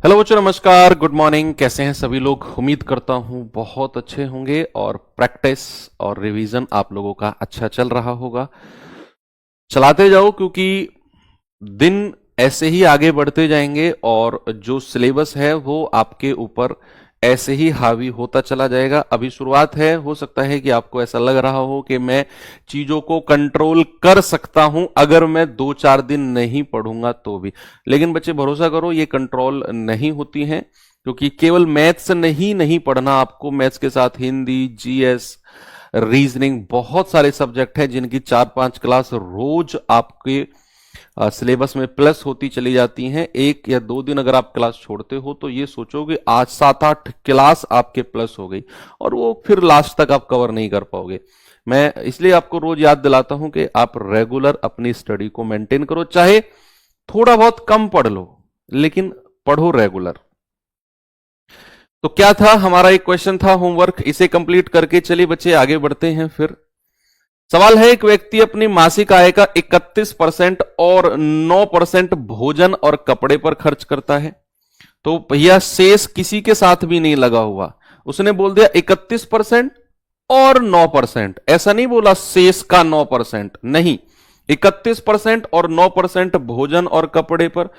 Hello बच्चों, नमस्कार, good morning. कैसे हैं सभी लोग? उम्मीद करता हूं बहुत अच्छे होंगे और प्रैक्टिस और रिवीजन आप लोगों का अच्छा चल रहा होगा। चलाते जाओ, क्योंकि दिन ऐसे ही आगे बढ़ते जाएंगे और जो सिलेबस है वो आपके ऊपर ऐसे ही हावी होता चला जाएगा। अभी शुरुआत है, हो सकता है कि आपको ऐसा लग रहा हो कि मैं चीजों को कंट्रोल कर सकता हूं अगर मैं 2-4 दिन नहीं पढ़ूंगा तो भी। लेकिन बच्चे, भरोसा करो, ये कंट्रोल नहीं होती हैं, क्योंकि केवल मैथ्स नहीं पढ़ना आपको। मैथ्स के साथ हिंदी, जीएस, रीजनिंग, बहुत सारे सब्जेक्ट हैं जिनकी 4-5 क्लास रोज आपके सिलेबस में प्लस होती चली जाती हैं। 1 या 2 दिन अगर आप क्लास छोड़ते हो तो ये सोचोगे आज 7-8 क्लास आपके प्लस हो गई, और वो फिर लास्ट तक आप कवर नहीं कर पाओगे। मैं इसलिए आपको रोज याद दिलाता हूं कि आप रेगुलर अपनी स्टडी को मेंटेन करो, चाहे थोड़ा बहुत कम पढ़ लो, लेकिन पढ़ो रेगुलर। तो क्या था हमारा एक क्वेश्चन था होमवर्क, इसे कंप्लीट करके चलिए बच्चे आगे बढ़ते हैं। फिर सवाल है, एक व्यक्ति अपनी मासिक आय का 31% और 9% भोजन और कपड़े पर खर्च करता है। तो भैया शेष किसी के साथ भी नहीं लगा हुआ, उसने बोल दिया 31% और 9%। ऐसा नहीं बोला शेष का 9%, नहीं, 31% और 9% भोजन और कपड़े पर।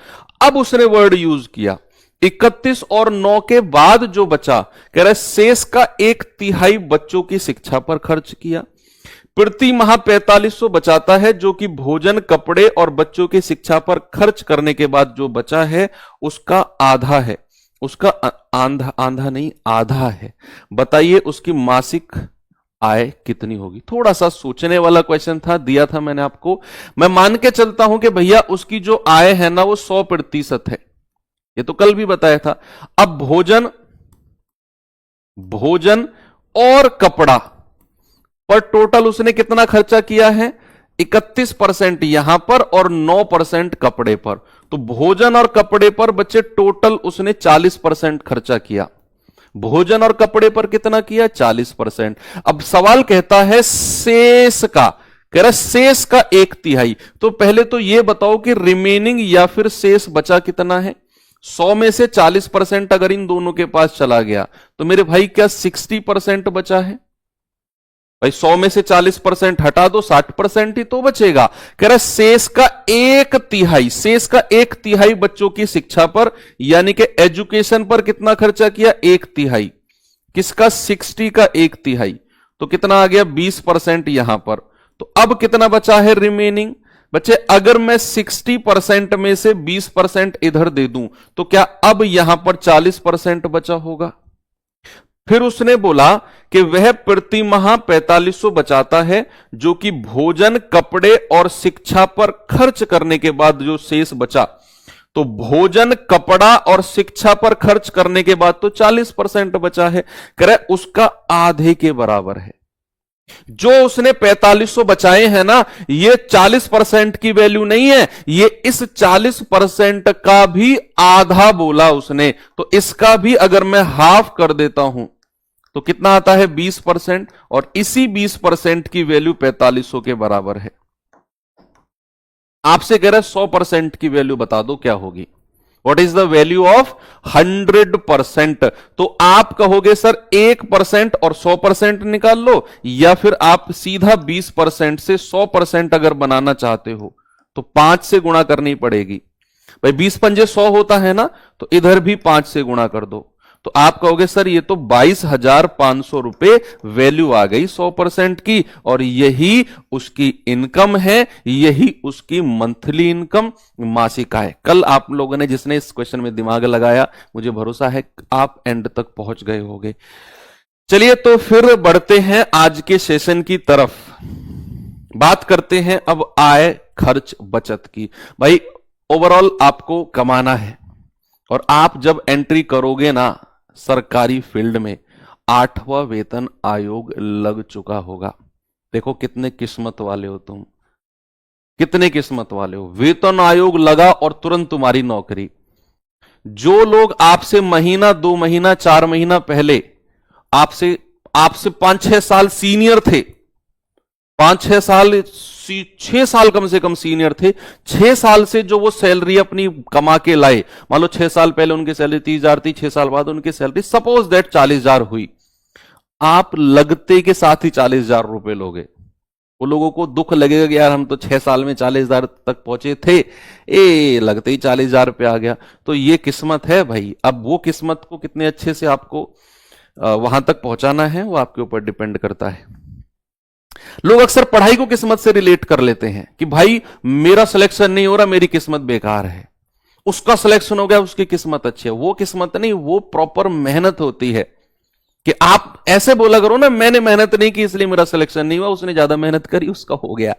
अब उसने वर्ड यूज किया 31 और 9 के बाद जो बचा, कह रहा है शेष का 1/3 बच्चों की शिक्षा पर खर्च किया। प्रति माह 4500 बचाता है, जो कि भोजन, कपड़े और बच्चों की शिक्षा पर खर्च करने के बाद जो बचा है उसका आधा है। उसका आधा नहीं, आधा है। बताइए उसकी मासिक आय कितनी होगी? थोड़ा सा सोचने वाला क्वेश्चन था, दिया था मैंने आपको। मैं मान के चलता हूं कि भैया उसकी जो आय है ना वो 100% है, ये तो कल भी बताया था। अब भोजन भोजन और कपड़ा पर टोटल उसने कितना खर्चा किया है? 31% यहां पर और 9% कपड़े पर। तो भोजन और कपड़े पर बच्चे टोटल उसने 40% खर्चा किया। भोजन और कपड़े पर कितना किया? 40%। अब सवाल कहता है शेष का, कह रहा शेष का 1/3। तो पहले तो यह बताओ कि रिमेनिंग या फिर शेष बचा कितना है? 100 में से 40% अगर इन दोनों के पास चला गया तो मेरे भाई क्या 60% बचा है? भाई 100 में से 40% हटा दो, 60% ही तो बचेगा। कह रहा शेष का 1/3, शेष का 1/3 बच्चों की शिक्षा पर यानी कि एजुकेशन पर कितना खर्चा किया? 1/3। किसका? 60 का 1/3। तो कितना आ गया? 20% यहां पर। तो अब कितना बचा है रिमेनिंग? बच्चे अगर मैं 60% में से 20% इधर दे दूं तो क्या अब यहां पर 40% बचा होगा? फिर उसने बोला कि वह प्रति माह 4500 बचाता है, जो कि भोजन, कपड़े और शिक्षा पर खर्च करने के बाद जो शेष बचा। तो भोजन, कपड़ा और शिक्षा पर खर्च करने के बाद तो 40% बचा है, करे उसका आधे के बराबर है। जो उसने 4500 बचाए हैं ना, ये 40% की वैल्यू नहीं है, ये इस 40% का भी आधा बोला उसने। तो इसका भी अगर मैं हाफ कर देता हूं तो कितना आता है? 20%। और इसी 20% की वैल्यू 4500 के बराबर है। आपसे कह रहा है 100% की वैल्यू बता दो क्या होगी? What is the value of 100%? तो आप कहोगे सर 1% और 100% निकाल लो, या फिर आप सीधा 20% से 100% अगर बनाना चाहते हो तो 5 से गुणा करनी पड़ेगी। भाई 20 पंजे 100 होता है ना, तो इधर भी 5 से गुणा कर दो। तो आप कहोगे सर ये तो 22,500 रुपए वैल्यू आ गई 100% की, और यही उसकी इनकम है, यही उसकी मंथली इनकम, मासिक आय। कल आप लोगों ने जिसने इस क्वेश्चन में दिमाग लगाया, मुझे भरोसा है आप एंड तक पहुंच गए होंगे। चलिए तो फिर बढ़ते हैं आज के सेशन की तरफ। बात करते हैं अब आय, खर्च, बचत की। भाई ओवरऑल आपको कमाना है, और आप जब एंट्री करोगे ना सरकारी फील्ड में, 8वां वेतन आयोग लग चुका होगा। देखो कितने किस्मत वाले हो तुम, कितने किस्मत वाले हो। वेतन आयोग लगा और तुरंत तुम्हारी नौकरी। जो लोग आपसे महीना, 2 महीना, 4 महीना पहले आपसे आपसे 5-6 साल सीनियर थे, 5-6 साल 6 साल कम से कम सीनियर थे। 6 साल से जो वो सैलरी अपनी कमा के लाए, मान लो 6 साल पहले उनकी सैलरी 30,000 थी, 6 साल बाद उनकी सैलरी सपोज दैट 40,000 हुई। आप लगते के साथ ही 40,000 रुपए लोगे। वो लोगों को दुख लगेगा कि यार हम तो 6 साल में 40,000 तक पहुंचे थे, लगते ही 40,000 पे आ गया। तो ये किस्मत है भाई। अब वो किस्मत को कितने अच्छे से आपको वहां तक पहुंचाना है, वो आपके ऊपर डिपेंड करता है। लोग अक्सर पढ़ाई को किस्मत से रिलेट कर लेते हैं कि भाई मेरा सिलेक्शन नहीं हो रहा, मेरी किस्मत बेकार है, उसका सिलेक्शन हो गया, उसकी किस्मत अच्छी है। वो किस्मत नहीं, वो प्रॉपर मेहनत होती है। कि आप ऐसे बोला करो ना, मैंने मेहनत नहीं की इसलिए मेरा सिलेक्शन नहीं हुआ, उसने ज्यादा मेहनत करी उसका हो गया।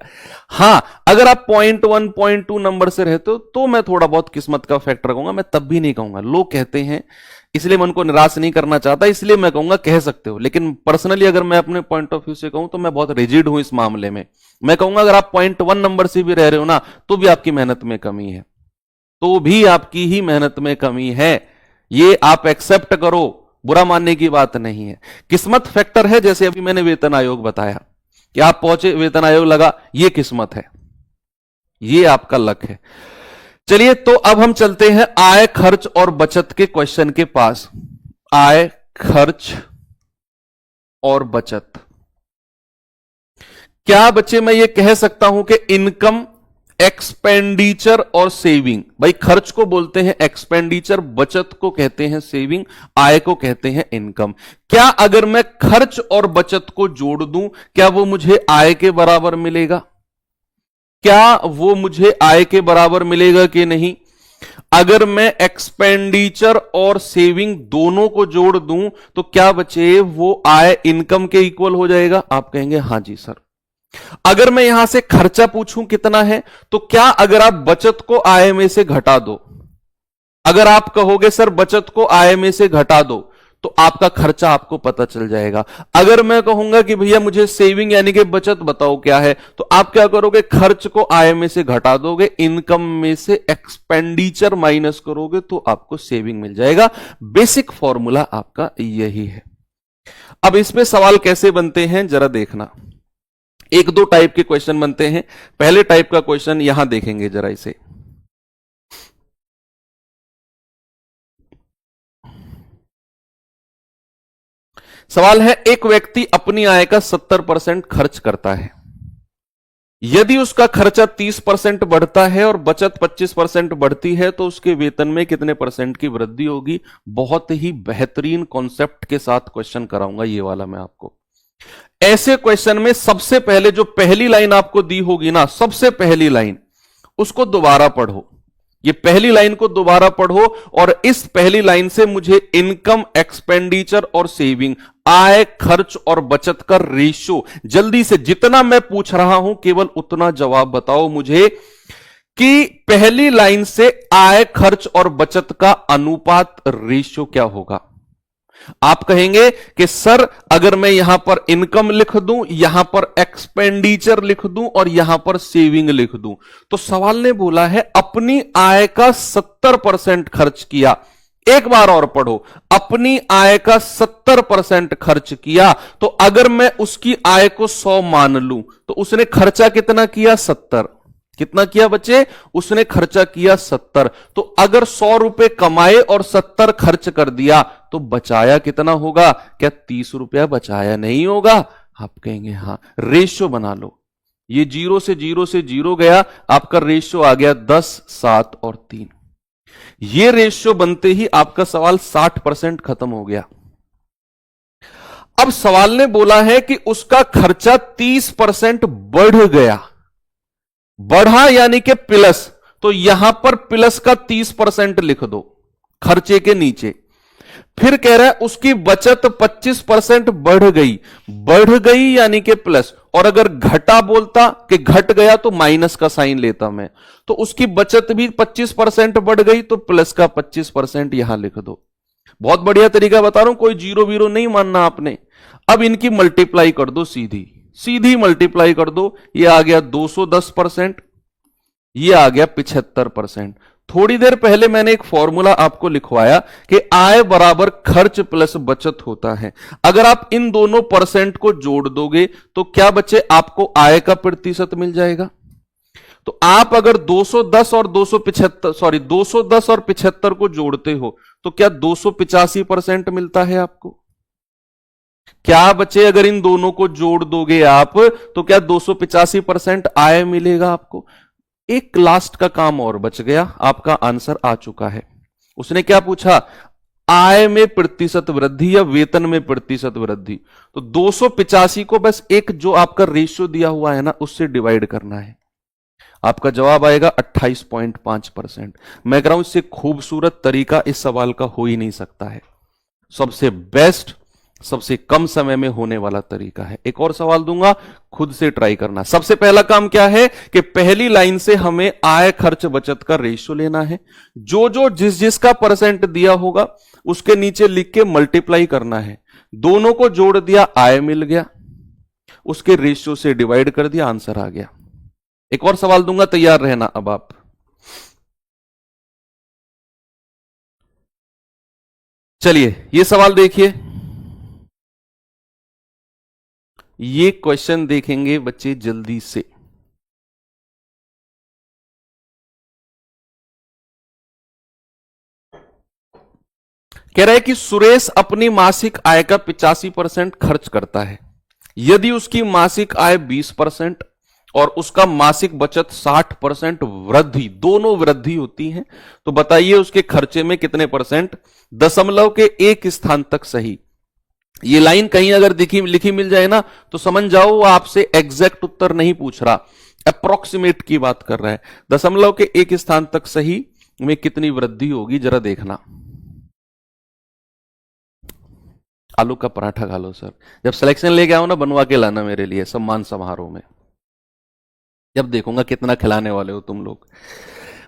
हां, अगर आप 0.1 0.2 नंबर से रहते हो तो मैं थोड़ा बहुत किस्मत का फैक्टर कहूंगा, मैं तब भी नहीं कहूंगा। लोग कहते हैं, इसलिए मैं उनको निराश नहीं करना चाहता, इसलिए मैं कहूंगा कह सकते हो। लेकिन पर्सनली अगर मैं अपने पॉइंट ऑफ व्यू से कहूं तो मैं बहुत रिजिड हूं इस मामले में। मैं कहूंगा अगर आप 0.1 नंबर से भी रह रहे हो ना, तो भी आपकी मेहनत में कमी है, तो भी आपकी ही मेहनत में कमी है। ये आप एक्सेप्ट करो, बुरा मानने की बात नहीं है। किस्मत फैक्टर है। जैसे अभी मैंने वेतन आयोग बताया कि आप पहुंचे, वेतन आयोग लगा, ये किस्मत है, ये आपका लक है। चलिए, तो अब हम चलते हैं आय, खर्च और बचत के क्वेश्चन के पास। आय, खर्च और बचत। क्या बच्चे मैं ये कह सकता हूं कि इनकम, एक्सपेंडिचर और सेविंग, भाई खर्च को बोलते हैं एक्सपेंडिचर, बचत को कहते हैं सेविंग, आय को कहते हैं इनकम। क्या अगर मैं खर्च और बचत को जोड़ दूं, क्या वो मुझे आय के बराबर मिलेगा? क्या वो मुझे आय के बराबर मिलेगा कि नहीं? अगर मैं एक्सपेंडिचर और सेविंग दोनों को जोड़ दूं तो क्या बचे, वो आय इनकम के इक्वल हो जाएगा? आप कहेंगे हां जी सर। अगर मैं यहां से खर्चा पूछूं कितना है, तो क्या अगर आप बचत को आय में से घटा दो, अगर आप कहोगे सर बचत को आय में से घटा दो, तो आपका खर्चा आपको पता चल जाएगा। अगर मैं कहूंगा कि भैया मुझे सेविंग यानी कि बचत बताओ क्या है, तो आप क्या करोगे, खर्च को आय में से घटा दोगे, इनकम में से एक्सपेंडिचर माइनस करोगे, तो आपको सेविंग मिल जाएगा। बेसिक फॉर्मूला आपका यही है। अब इसमें सवाल कैसे बनते हैं जरा देखना। एक दो टाइप के क्वेश्चन बनते हैं। पहले टाइप का क्वेश्चन यहां देखेंगे जरा इसे। सवाल है, एक व्यक्ति अपनी आय का 70% खर्च करता है। यदि उसका खर्चा 30% बढ़ता है और बचत 25% बढ़ती है, तो उसके वेतन में कितने परसेंट की वृद्धि होगी? बहुत ही बेहतरीन कॉन्सेप्ट के साथ क्वेश्चन कराऊंगा ये वाला मैं आपको। ऐसे क्वेश्चन में सबसे पहले जो पहली लाइन आपको दी होगी ना, सबसे पहली लाइन, उसको दोबारा पढ़ो। ये पहली लाइन को दोबारा पढ़ो और इस पहली लाइन से मुझे इनकम, एक्सपेंडिचर और सेविंग, आय, खर्च और बचत का रेशियो, जल्दी से जितना मैं पूछ रहा हूं केवल उतना जवाब बताओ मुझे कि पहली लाइन से आय, खर्च और बचत का अनुपात रेशियो क्या होगा। आप कहेंगे कि सर अगर मैं यहां पर इनकम लिख दूं, यहां पर एक्सपेंडिचर लिख दूं और यहां पर सेविंग लिख दूं, तो सवाल ने बोला है अपनी आय का 70% खर्च किया। एक बार और पढ़ो, अपनी आय का 70% खर्च किया, तो अगर मैं उसकी आय को 100 मान लूं तो उसने खर्चा कितना किया? 70। कितना किया बच्चे? उसने खर्चा किया 70। तो अगर 100 रुपए कमाए और 70 खर्च कर दिया तो बचाया कितना होगा? क्या 30 रुपया बचाया नहीं होगा? आप कहेंगे हां। रेशियो बना लो, ये 0 से 0 से 0 गया, आपका रेशियो आ गया 10, 7 और 3। ये रेशियो बनते ही आपका सवाल 60% खत्म हो गया। अब सवाल ने बोला है कि उसका खर्चा 30% बढ़ गया। बढ़ा यानी कि प्लस, तो यहां पर प्लस का 30% लिख दो खर्चे के नीचे। फिर कह रहा है उसकी बचत 25% बढ़ गई। बढ़ गई यानी कि प्लस, और अगर घटा बोलता कि घट गया तो माइनस का साइन लेता मैं, तो उसकी बचत भी 25% बढ़ गई, तो प्लस का 25% यहां लिख दो। बहुत बढ़िया तरीका बता रहा हूं, कोई जीरो वीरो नहीं मानना आपने। अब इनकी मल्टीप्लाई कर दो, सीधी सीधी मल्टीप्लाई कर दो। ये आ गया 210%, ये आ गया 75%। थोड़ी देर पहले मैंने एक फॉर्मूला आपको लिखवाया कि आय बराबर खर्च प्लस बचत होता है। अगर आप इन दोनों परसेंट को जोड़ दोगे तो क्या बच्चे आपको आय का प्रतिशत मिल जाएगा। तो आप अगर 210 और 275 को जोड़ते हो तो क्या 285% मिलता है आपको। क्या बच्चे अगर इन दोनों को जोड़ दोगे आप तो क्या 285% आय मिलेगा आपको। एक लास्ट का काम और बच गया, आपका आंसर आ चुका है। उसने क्या पूछा, आय में प्रतिशत वृद्धि या वेतन में प्रतिशत वृद्धि। तो 285 को बस एक जो आपका रेशियो दिया हुआ है ना उससे डिवाइड करना है, आपका जवाब आएगा 28.5%। मैं कह रहा हूं इससे खूबसूरत तरीका इस सवाल का हो ही नहीं सकता है। सबसे बेस्ट, सबसे कम समय में होने वाला तरीका है। एक और सवाल दूंगा, खुद से ट्राई करना। सबसे पहला काम क्या है कि पहली लाइन से हमें आय खर्च बचत का रेशियो लेना है। जो जो जिस जिसका परसेंट दिया होगा उसके नीचे लिख के मल्टीप्लाई करना है। दोनों को जोड़ दिया, आय मिल गया, उसके रेशियो से डिवाइड कर दिया, आंसर आ गया। एक और सवाल दूंगा, तैयार रहना। अब आप चलिए ये सवाल देखिए, ये क्वेश्चन देखेंगे बच्चे जल्दी से। कह रहा है कि सुरेश अपनी मासिक आय का 85% खर्च करता है। यदि उसकी मासिक आय 20% और उसका मासिक बचत 60% वृद्धि, दोनों वृद्धि होती हैं, तो बताइए उसके खर्चे में कितने परसेंट। दशमलव के एक स्थान तक सही। ये लाइन कहीं अगर लिखी मिल जाए ना तो समझ जाओ वो आपसे एग्जैक्ट उत्तर नहीं पूछ रहा, अप्रोक्सीमेट की बात कर रहा है। दशमलव के एक स्थान तक सही में कितनी वृद्धि होगी जरा देखना। आलू का पराठा खा लो सर, जब सिलेक्शन लेके आओ ना बनवा के लाना मेरे लिए सम्मान समारोह में, जब देखूंगा कितना खिलाने वाले हो तुम लोग।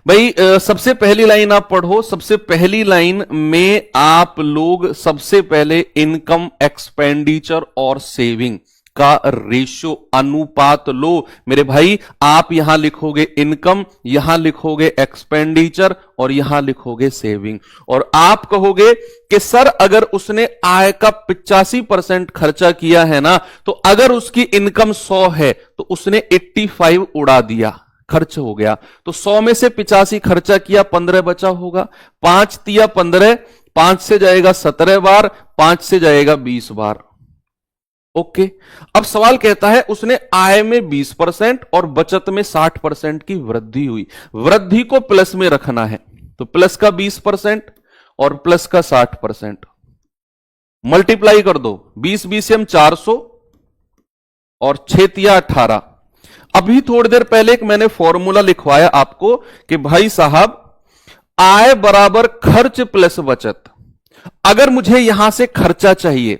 भाई सबसे पहली लाइन आप पढ़ो। सबसे पहली लाइन में आप लोग सबसे पहले इनकम, एक्सपेंडिचर और सेविंग का रेशियो, अनुपात लो मेरे भाई। आप यहां लिखोगे इनकम, यहां लिखोगे एक्सपेंडिचर और यहां लिखोगे सेविंग। और आप कहोगे कि सर अगर उसने आय का 85% खर्चा किया है ना, तो अगर उसकी इनकम 100 है तो उसने 85 उड़ा दिया, खर्च हो गया। तो 100 में से 85 खर्चा किया, 15 बचा होगा। 5 तिया 15, 5 से जाएगा 17 बार, 5 से जाएगा 20 बार। ओके। अब सवाल कहता है उसने आय में 20% और बचत में 60% की वृद्धि हुई। वृद्धि को प्लस में रखना है तो प्लस का 20% और प्लस का 60%। मल्टीप्लाई कर दो, 20 20 हम 400 और 6 तिया 18। अभी थोड़ी देर पहले एक मैंने फॉर्मूला लिखवाया आपको कि भाई साहब आय बराबर खर्च प्लस बचत। अगर मुझे यहां से खर्चा चाहिए,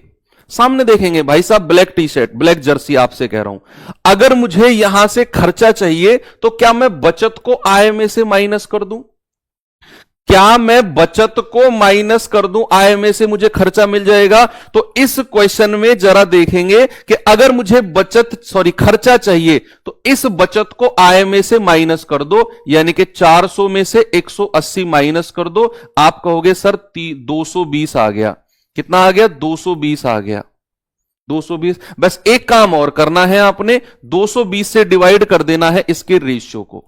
सामने देखेंगे भाई साहब, black T shirt, black Jersey आपसे कह रहा हूं, अगर मुझे यहां से खर्चा चाहिए तो क्या मैं बचत को आय में से माइनस कर दूं। क्या मैं बचत को माइनस कर दूं, आय में से मुझे खर्चा मिल जाएगा। तो इस क्वेश्चन में जरा देखेंगे कि अगर मुझे खर्चा चाहिए तो इस बचत को आय में से माइनस कर दो, यानी कि 400 में से 180 माइनस कर दो। आप कहोगे सर 220 आ गया। कितना आ गया, 220 आ गया। 220। बस एक काम और करना है आपने, 220 से डिवाइड कर देना है इसके रेशियो को,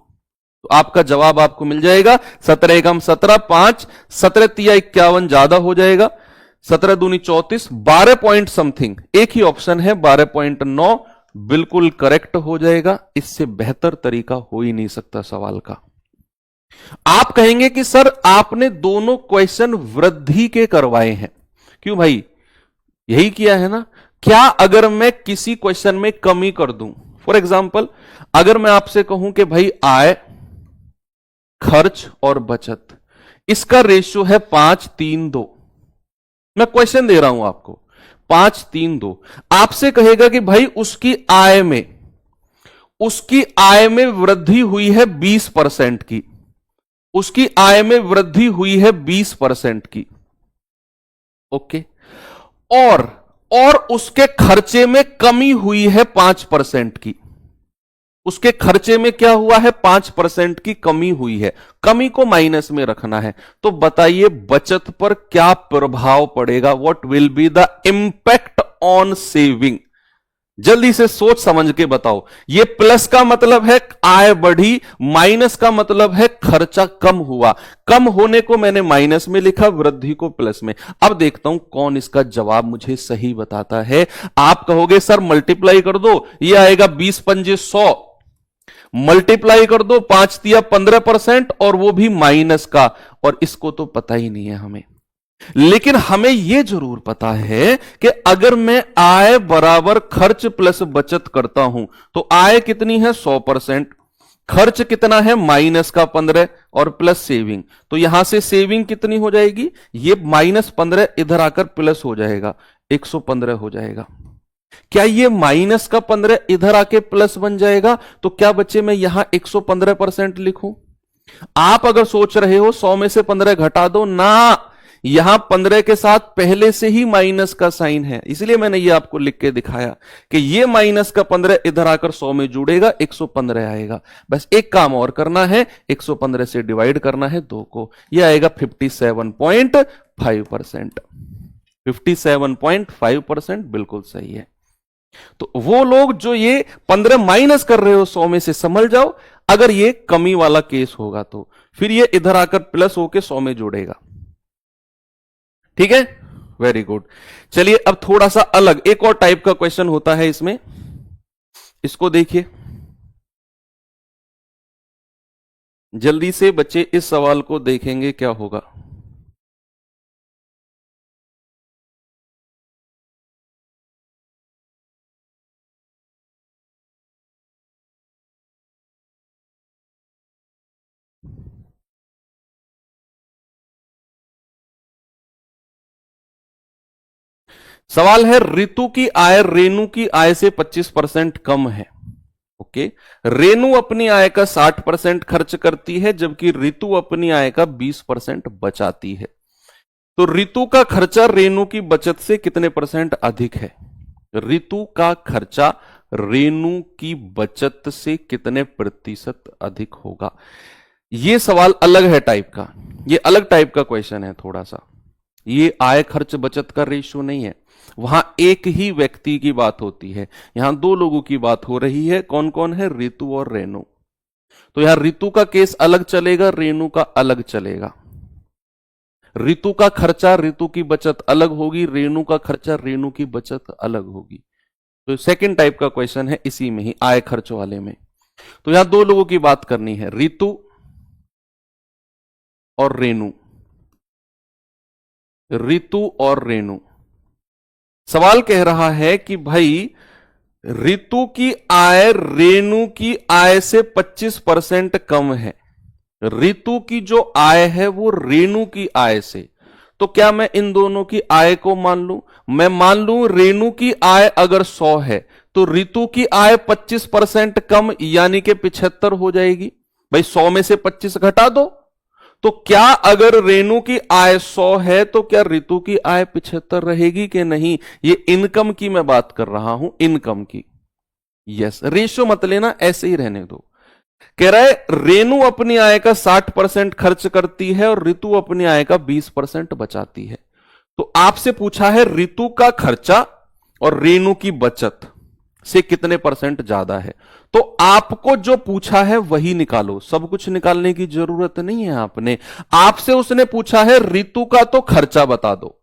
तो आपका जवाब आपको मिल जाएगा। 17 एकम 17, 5, 17 तिया 51 ज्यादा हो जाएगा, 17 दूनी 34, 12 पॉइंट समथिंग। एक ही ऑप्शन है 12.9, बिल्कुल करेक्ट हो जाएगा। इससे बेहतर तरीका हो ही नहीं सकता सवाल का। आप कहेंगे कि सर आपने दोनों क्वेश्चन वृद्धि के करवाए हैं, क्यों भाई, यही किया है ना। क्या अगर मैं किसी क्वेश्चन में कमी कर दूं, फॉर एग्जाम्पल अगर मैं आपसे कहूं कि भाई आय, खर्च और बचत, इसका रेशियो है 5-3-2, मैं क्वेश्चन दे रहा हूं आपको 5-3-2, आपसे कहेगा कि भाई उसकी आय में वृद्धि हुई है 20% की, उसकी आय में वृद्धि हुई है 20% की। ओके। और उसके खर्चे में कमी हुई है 5% की। उसके खर्चे में क्या हुआ है, 5% की कमी हुई है, कमी को माइनस में रखना है। तो बताइए बचत पर क्या प्रभाव पड़ेगा, what will be the impact on saving. जल्दी से सोच समझ के बताओ। ये प्लस का मतलब है आय बढ़ी, माइनस का मतलब है खर्चा कम हुआ। कम होने को मैंने माइनस में लिखा, वृद्धि को प्लस में। अब देखता हूं कौन इसका जवाब मुझे सही बताता है। आप कहोगे सर मल्टीप्लाई कर दो, ये आएगा 20 पंजे 100, मल्टीप्लाई कर दो 5 तिया 15%, और वो भी माइनस का, और इसको तो पता ही नहीं है हमें। लेकिन हमें यह जरूर पता है कि अगर मैं आय बराबर खर्च प्लस बचत करता हूं तो आय कितनी है 100%, खर्च कितना है माइनस का 15 और प्लस सेविंग, तो यहां से सेविंग कितनी हो जाएगी, ये -15 इधर आकर प्लस हो जाएगा, 115 हो जाएगा। क्या ये माइनस का 15 इधर आके प्लस बन जाएगा, तो क्या बच्चे मैं यहां 115% लिखूं। आप अगर सोच रहे हो 100 में से 15 घटा दो ना, यहां 15 के साथ पहले से ही माइनस का साइन है, इसलिए मैंने ये आपको लिख के दिखाया कि ये माइनस का 15 इधर आकर 100 में जुड़ेगा, 115 आएगा। बस एक काम और करना है, 115 से डिवाइड करना है 2 को, ये आएगा 57.5%। 57.5% बिल्कुल सही है। तो वो लोग जो ये 15 माइनस कर रहे हो 100 में से, समझ जाओ अगर ये कमी वाला केस होगा तो फिर ये इधर आकर प्लस होकर 100 में जुड़ेगा। ठीक है, वेरी गुड। चलिए अब थोड़ा सा अलग एक और टाइप का क्वेश्चन होता है इसमें, इसको देखिए जल्दी से बच्चे, इस सवाल को देखेंगे क्या होगा। सवाल है रितु की आय रेणु की आय से 25% कम है। ओके, रेणु अपनी आय का 60% खर्च करती है जबकि रितु अपनी आय का 20% बचाती है। तो रितु का खर्चा रेणु की बचत से कितने परसेंट अधिक है, रितु का खर्चा रेणु की बचत से कितने प्रतिशत अधिक होगा। यह सवाल अलग है टाइप का, यह अलग टाइप का क्वेश्चन है थोड़ा सा। ये आय खर्च बचत का रेशियो नहीं है, वहां एक ही व्यक्ति की बात होती है, यहां दो लोगों की बात हो रही है। कौन कौन है, रितु और रेणु। तो यहां रितु का केस अलग चलेगा, रेणु का अलग चलेगा। रितु का खर्चा रितु की बचत अलग होगी, रेणु का खर्चा रेणु की बचत अलग होगी। तो सेकंड टाइप का क्वेश्चन है इसी में ही, आय खर्च वाले में। तो यहां दो लोगों की बात करनी है, रितु और रेणु, रितु और रेणु। सवाल कह रहा है कि भाई रितु की आय रेणु की आय से 25% कम है, रितु की जो आय है वो रेणु की आय से। तो क्या मैं इन दोनों की आय को मान लूं, मैं मान लूं रेणु की आय अगर 100 है तो रितु की आय 25% कम यानी कि 75 हो जाएगी। भाई 100 में से 25 घटा दो, तो क्या अगर रेणु की आय 100 है तो क्या रितु की आय 75 रहेगी कि नहीं। ये इनकम की मैं बात कर रहा हूं, इनकम की। यस, रेशियो मत लेना, ऐसे ही रहने दो। कह रहा है रेणु अपनी आय का 60% खर्च करती है और रितु अपनी आय का 20% बचाती है। तो आपसे पूछा है रितु का खर्चा और रेणु की बचत से कितने परसेंट ज्यादा है। तो आपको जो पूछा है वही निकालो, सब कुछ निकालने की जरूरत नहीं है। आपसे उसने पूछा है रितु का तो खर्चा बता दो।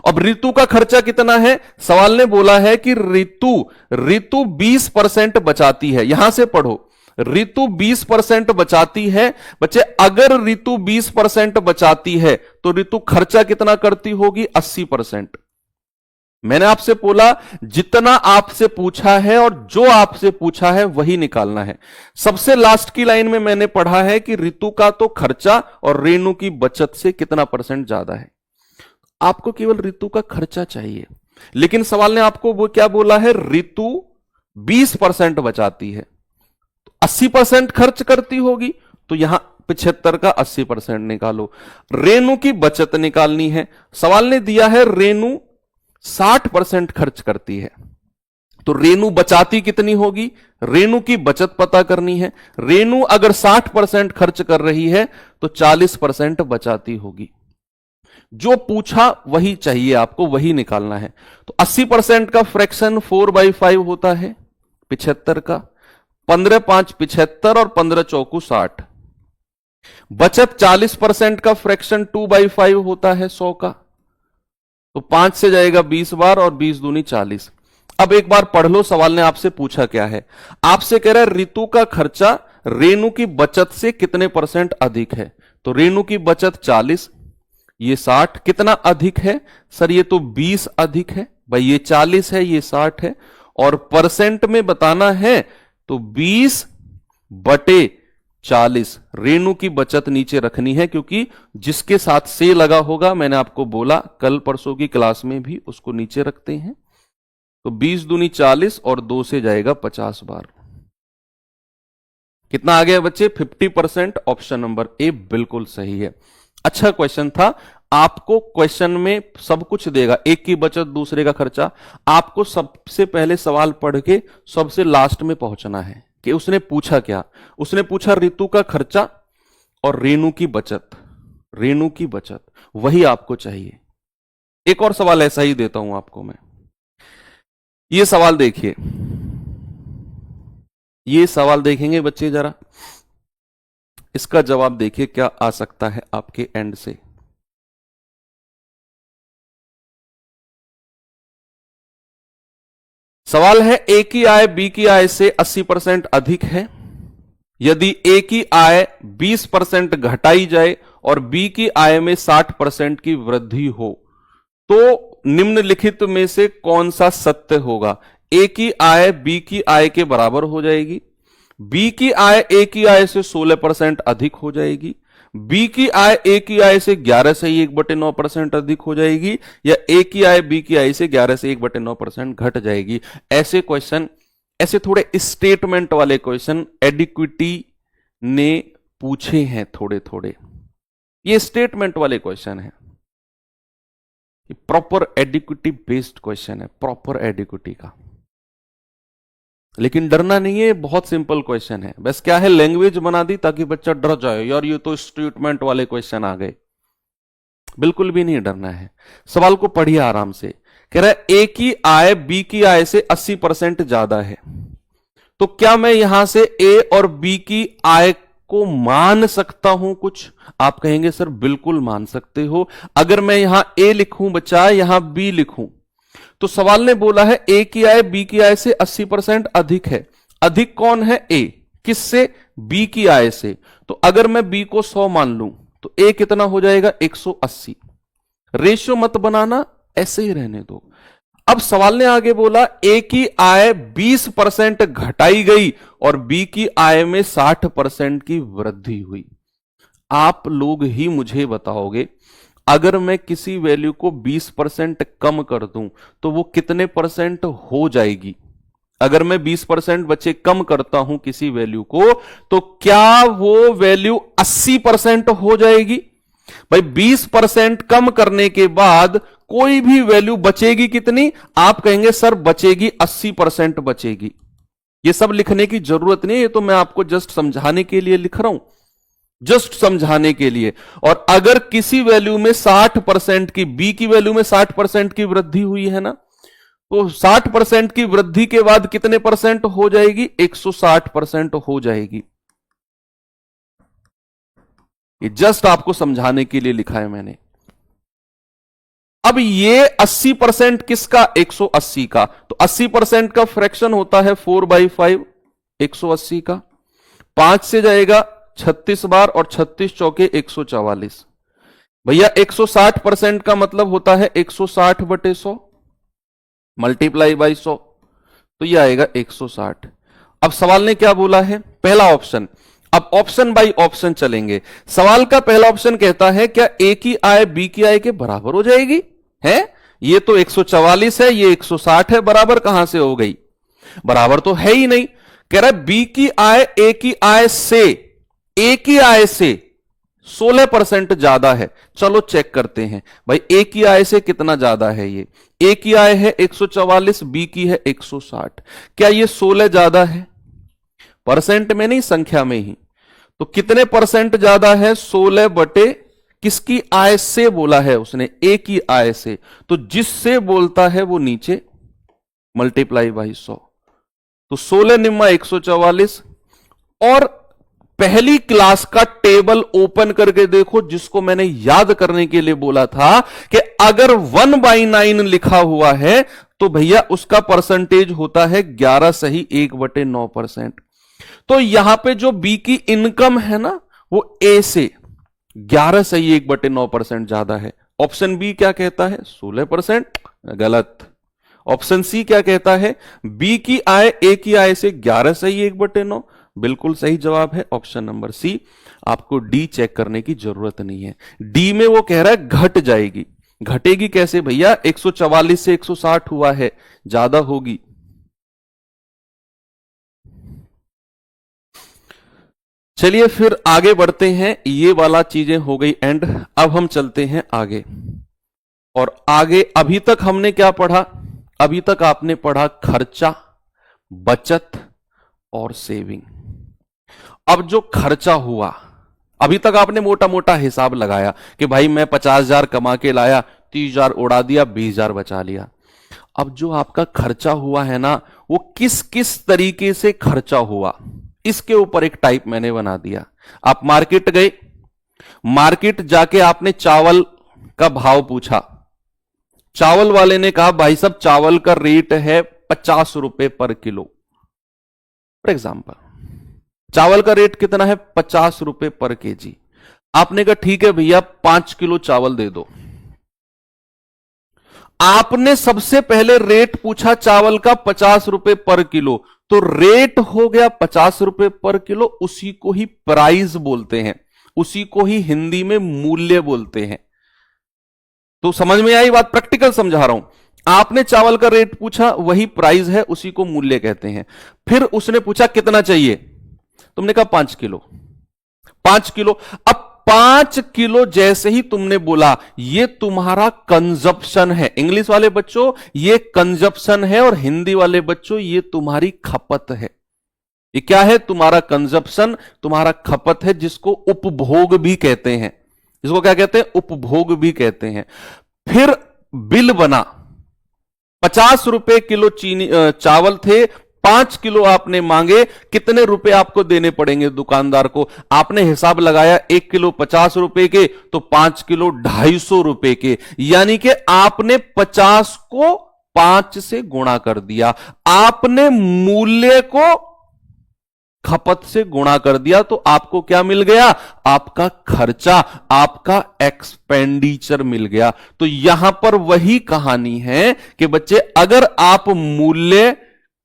अब रितु का खर्चा कितना है, सवाल ने बोला है कि रितु 20% बचाती है। यहां से पढ़ो, रितु 20% बचाती है। बच्चे अगर रितु 20% बचाती है तो रितु खर्चा कितना करती होगी, 80%। मैंने आपसे बोला जितना आपसे पूछा है और जो आपसे पूछा है वही निकालना है। सबसे लास्ट की लाइन में मैंने पढ़ा है कि रितु का तो खर्चा और रेणु की बचत से कितना परसेंट ज्यादा है। आपको केवल रितु का खर्चा चाहिए, लेकिन सवाल ने आपको वो क्या बोला है, रितु 20% बचाती है, 80% खर्च करती होगी, तो यहां 75 का 80% निकालो। रेणु की बचत निकालनी है, सवाल ने दिया है रेणु 60% खर्च करती है, तो रेणु बचाती कितनी होगी, रेणु की बचत पता करनी है। रेणु अगर 60% खर्च कर रही है तो 40% बचाती होगी। जो पूछा वही चाहिए आपको, वही निकालना है। तो 80% का फ्रैक्शन 4/5 होता है 75 का, 15 5 75 और 15 चौकू 60। बचत 40% का फ्रैक्शन 2/5 होता है 100 का, तो 5 से जाएगा 20 बार और 20 दूनी 40। अब एक बार पढ़ लो, सवाल ने आपसे पूछा क्या है। आपसे कह रहा है ऋतु का खर्चा रेणु की बचत से कितने % अधिक है। तो रेणु की बचत 40, ये 60, कितना अधिक है सर, ये तो 20 अधिक है भाई, ये 40 है ये 60 है, और परसेंट में बताना है तो 20/40 रेणु की बचत नीचे रखनी है, क्योंकि जिसके साथ से लगा होगा, मैंने आपको बोला कल परसों की क्लास में भी, उसको नीचे रखते हैं। तो 20 दूनी 40 और 2 से जाएगा 50 बार। कितना आ गया बच्चे, 50%। ऑप्शन नंबर ए बिल्कुल सही है। अच्छा क्वेश्चन था। आपको क्वेश्चन में सब कुछ देगा, एक की बचत दूसरे का खर्चा। आपको सबसे पहले सवाल पढ़ के सबसे लास्ट में पहुंचना है कि उसने पूछा क्या। उसने पूछा ऋतु का खर्चा और रेणु की बचत, रेणु की बचत, वही आपको चाहिए। एक और सवाल ऐसा ही देता हूं आपको मैं। ये सवाल देखिए, ये सवाल देखेंगे बच्चे जरा, इसका जवाब देखिए क्या आ सकता है आपके एंड से। सवाल है ए की आय बी की आय से 80% अधिक है। यदि ए की आय 20% घटाई जाए और बी की आय में 60% की वृद्धि हो तो निम्नलिखित में से कौन सा सत्य होगा। ए की आय बी की आय के बराबर हो जाएगी, बी की आय ए की आय से 16% अधिक हो जाएगी, बी की आय ए की आय से 11 से 1/9% अधिक हो जाएगी, या ए की आय बी की आय से 11 से 1/9% घट जाएगी। ऐसे क्वेश्चन, ऐसे थोड़े स्टेटमेंट वाले क्वेश्चन एडिक्विटी ने पूछे हैं थोड़े थोड़े। ये स्टेटमेंट वाले क्वेश्चन है, प्रॉपर एडिक्विटी बेस्ड क्वेश्चन है, प्रॉपर एडिक्विटी का। लेकिन डरना नहीं है, बहुत सिंपल क्वेश्चन है। बस क्या है, लैंग्वेज बना दी ताकि बच्चा डर जाए, यार ये तो स्टेटमेंट वाले क्वेश्चन आ गए। बिल्कुल भी नहीं डरना है। सवाल को पढ़िए आराम से। कह रहा है ए की आय बी की आय से 80% ज्यादा है, तो क्या मैं यहां से ए और बी की आय को मान सकता हूं कुछ। आप कहेंगे सर बिल्कुल मान सकते हो। अगर मैं यहां ए लिखूं बच्चा, यहां बी लिखूं, तो सवाल ने बोला है ए की आय बी की आय से 80% अधिक है। अधिक कौन है, ए, किससे, बी की आय से। तो अगर मैं बी को 100 मान लूं तो ए कितना हो जाएगा, 180। रेशियो मत बनाना, ऐसे ही रहने दो। अब सवाल ने आगे बोला ए की आय 20% घटाई गई और बी की आय में 60% की वृद्धि हुई। आप लोग ही मुझे बताओगे, अगर मैं किसी वैल्यू को 20% कम कर दूं तो वो कितने % हो जाएगी। अगर मैं 20% बच्चे कम करता हूं किसी वैल्यू को, तो क्या वो वैल्यू 80% हो जाएगी। भाई 20% कम करने के बाद कोई भी वैल्यू बचेगी कितनी, आप कहेंगे सर बचेगी 80% बचेगी। ये सब लिखने की जरूरत नहीं, ये तो मैं आपको जस्ट समझाने के लिए लिख रहा हूं, जस्ट समझाने के लिए। और अगर किसी वैल्यू में 60% की, बी की वैल्यू में 60% की वृद्धि हुई है ना, तो 60% की वृद्धि के बाद कितने % हो जाएगी, 160% हो जाएगी। ये जस्ट आपको समझाने के लिए लिखा है मैंने। अब ये 80% किसका, 180 का। तो 80% का फ्रैक्शन होता है 4/5 180 का। 5 से जाएगा 36 बार और 36 चौके 144। भैया 160% का मतलब होता है 160/100 मल्टीप्लाई बाई 100, तो ये आएगा 160। अब सवाल ने क्या बोला है, पहला ऑप्शन। अब ऑप्शन बाई ऑप्शन चलेंगे। सवाल का पहला ऑप्शन कहता है क्या ए की आय बी की आय के बराबर हो जाएगी, है ये तो 144 है, ये 160 है, बराबर कहां से हो गई, बराबर तो है ही नहीं। कह रहा है बी की आय ए की आय से, ए की आय से 16% ज्यादा है। चलो चेक करते हैं भाई, ए की आय से कितना ज्यादा है ये। ए की आय है 144, बी की है 160। क्या ये 16 ज्यादा है? परसेंट में नहीं, संख्या में ही। तो कितने परसेंट ज्यादा है? 16 बटे किसकी आय से बोला है उसने? ए की आय से। तो जिससे बोलता है वो नीचे मल्टीप्लाई बाई 100। तो 16 निम्मा 144। और पहली क्लास का टेबल ओपन करके देखो, जिसको मैंने याद करने के लिए बोला था कि अगर 1/9 लिखा हुआ है तो भैया उसका परसेंटेज होता है 11 सही 1/9%। तो यहां पे जो बी की इनकम है ना, वो ए से 11 सही 1/9% ज्यादा है। ऑप्शन बी क्या कहता है? 16%। गलत। ऑप्शन सी क्या कहता है? बी की आय ए की आय से 11 सही 1/9। बिल्कुल सही जवाब है ऑप्शन नंबर सी। आपको डी चेक करने की जरूरत नहीं है। डी में वो कह रहा है घट जाएगी। घटेगी कैसे भैया? 144 से 160 हुआ है, ज्यादा होगी। चलिए फिर आगे बढ़ते हैं। ये वाला चीजें हो गई एंड। अब हम चलते हैं आगे। और आगे अभी तक हमने क्या पढ़ा? अभी तक आपने पढ़ा खर्चा, बचत और सेविंग। अब जो खर्चा हुआ, अभी तक आपने मोटा मोटा हिसाब लगाया कि भाई मैं 50,000 कमा के लाया, 30,000 उड़ा दिया, 20,000 बचा लिया। अब जो आपका खर्चा हुआ है ना, वो किस किस तरीके से खर्चा हुआ, इसके ऊपर एक टाइप मैंने बना दिया। आप मार्केट गए, मार्केट जाके आपने चावल का भाव पूछा। चावल वाले ने कहा भाई साहब चावल का रेट है 50 रुपए पर किलो। फॉर एग्जाम्पल चावल का रेट कितना है? 50 रुपए पर केजी। आपने कहा ठीक है भैया 5 किलो चावल दे दो। आपने सबसे पहले रेट पूछा चावल का 50 रुपए पर किलो, तो रेट हो गया 50 रुपए पर किलो। उसी को ही प्राइस बोलते हैं, उसी को ही हिंदी में मूल्य बोलते हैं। तो समझ में आई बात? प्रैक्टिकल समझा रहा हूं। आपने चावल का रेट पूछा, वही प्राइस है, उसी को मूल्य कहते हैं। फिर उसने पूछा कितना चाहिए, तुमने कहा 5 किलो। 5 किलो। अब 5 किलो जैसे ही तुमने बोला, ये तुम्हारा कंजप्शन है। इंग्लिश वाले बच्चों ये कंजप्शन है, और हिंदी वाले बच्चों ये तुम्हारी खपत है। ये क्या है? तुम्हारा कंजप्शन, तुम्हारा खपत है, जिसको उपभोग भी कहते हैं। इसको क्या कहते हैं? उपभोग भी कहते हैं। फिर बिल बना। 50 रुपए किलो चीनी चावल थे, 5 किलो आपने मांगे, कितने रुपए आपको देने पड़ेंगे दुकानदार को? आपने हिसाब लगाया 1 किलो 50 रुपए के, तो 5 किलो 250 रुपए के। यानी कि आपने 50 को 5 से गुणा कर दिया, आपने मूल्य को खपत से गुणा कर दिया। तो आपको क्या मिल गया? आपका खर्चा, आपका एक्सपेंडिचर मिल गया। तो यहां पर वही कहानी है कि बच्चे अगर आप मूल्य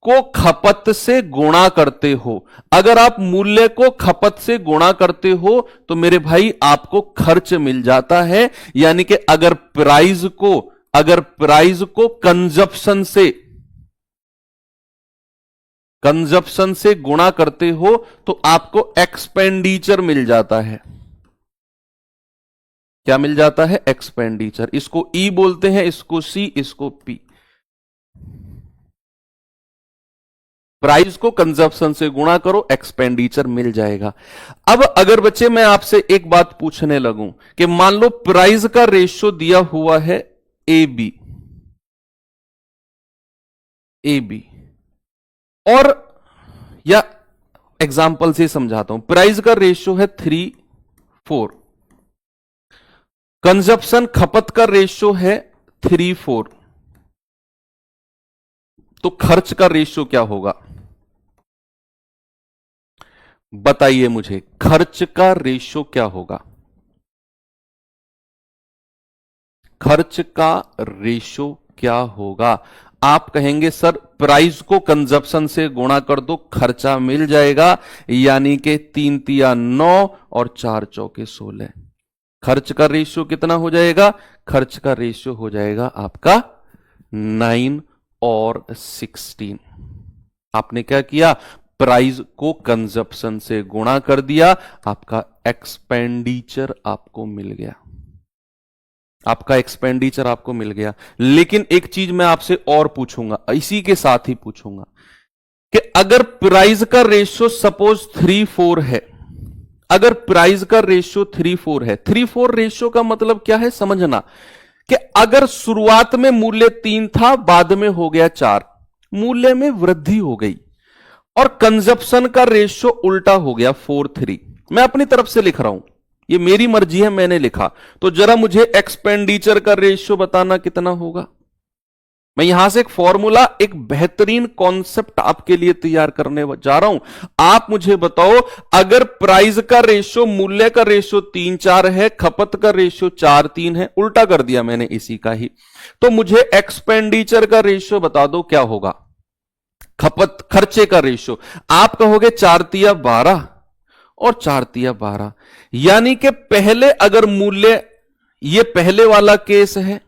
को खपत से गुणा करते हो, अगर आप मूल्य को खपत से गुणा करते हो, तो मेरे भाई आपको खर्च मिल जाता है। यानी कि अगर प्राइस को कंजप्शन से गुणा करते हो, तो आपको एक्सपेंडिचर मिल जाता है। क्या मिल जाता है? एक्सपेंडिचर। इसको ई बोलते हैं, इसको सी, इसको पी। प्राइस को कंजप्शन से गुणा करो, एक्सपेंडिचर मिल जाएगा। अब अगर बच्चे मैं आपसे एक बात पूछने लगूं कि मान लो प्राइस का रेशियो दिया हुआ है ए बी, और या एग्जाम्पल से समझाता हूं। प्राइस का रेशियो है 3:4, कंजप्शन खपत का रेशियो है 3:4, तो खर्च का रेशियो क्या होगा? बताइए मुझे, खर्च का रेशियो क्या होगा? खर्च का रेशियो क्या होगा? आप कहेंगे सर प्राइस को कंजप्शन से गुणा कर दो, खर्चा मिल जाएगा। यानी कि 3 तिया 9 और 4 चौके 16। खर्च का रेशियो कितना हो जाएगा? खर्च का रेशियो हो जाएगा आपका 9 और 16। आपने क्या किया? प्राइस को कंजप्शन से गुणा कर दिया, आपका एक्सपेंडिचर आपको मिल गया, आपका एक्सपेंडिचर आपको मिल गया। लेकिन एक चीज मैं आपसे और पूछूंगा, इसी के साथ ही पूछूंगा कि अगर प्राइस का रेशियो सपोज 3:4 है, अगर प्राइस का रेशियो 3:4 है, 3:4 रेशियो का मतलब क्या है समझना, कि अगर शुरुआत में मूल्य 3 था, बाद में हो गया 4, मूल्य में वृद्धि हो गई, और कंजप्शन का रेशियो उल्टा हो गया 4:3। मैं अपनी तरफ से लिख रहा हूं, ये मेरी मर्जी है, मैंने लिखा, तो जरा मुझे एक्सपेंडिचर का रेशियो बताना कितना होगा। मैं यहां से एक फॉर्मूला, एक बेहतरीन कॉन्सेप्ट आपके लिए तैयार करने जा रहा हूं। आप मुझे बताओ, अगर प्राइस का रेशियो, मूल्य का रेशियो 3:4 है, खपत का रेशियो 4:3 है, उल्टा कर दिया मैंने इसी का ही, तो मुझे एक्सपेंडिचर का रेशियो बता दो क्या होगा, खपत खर्चे का रेशियो। आप कहोगे 4 12 और 4 12, यानी कि पहले अगर मूल्य, ये पहले वाला केस है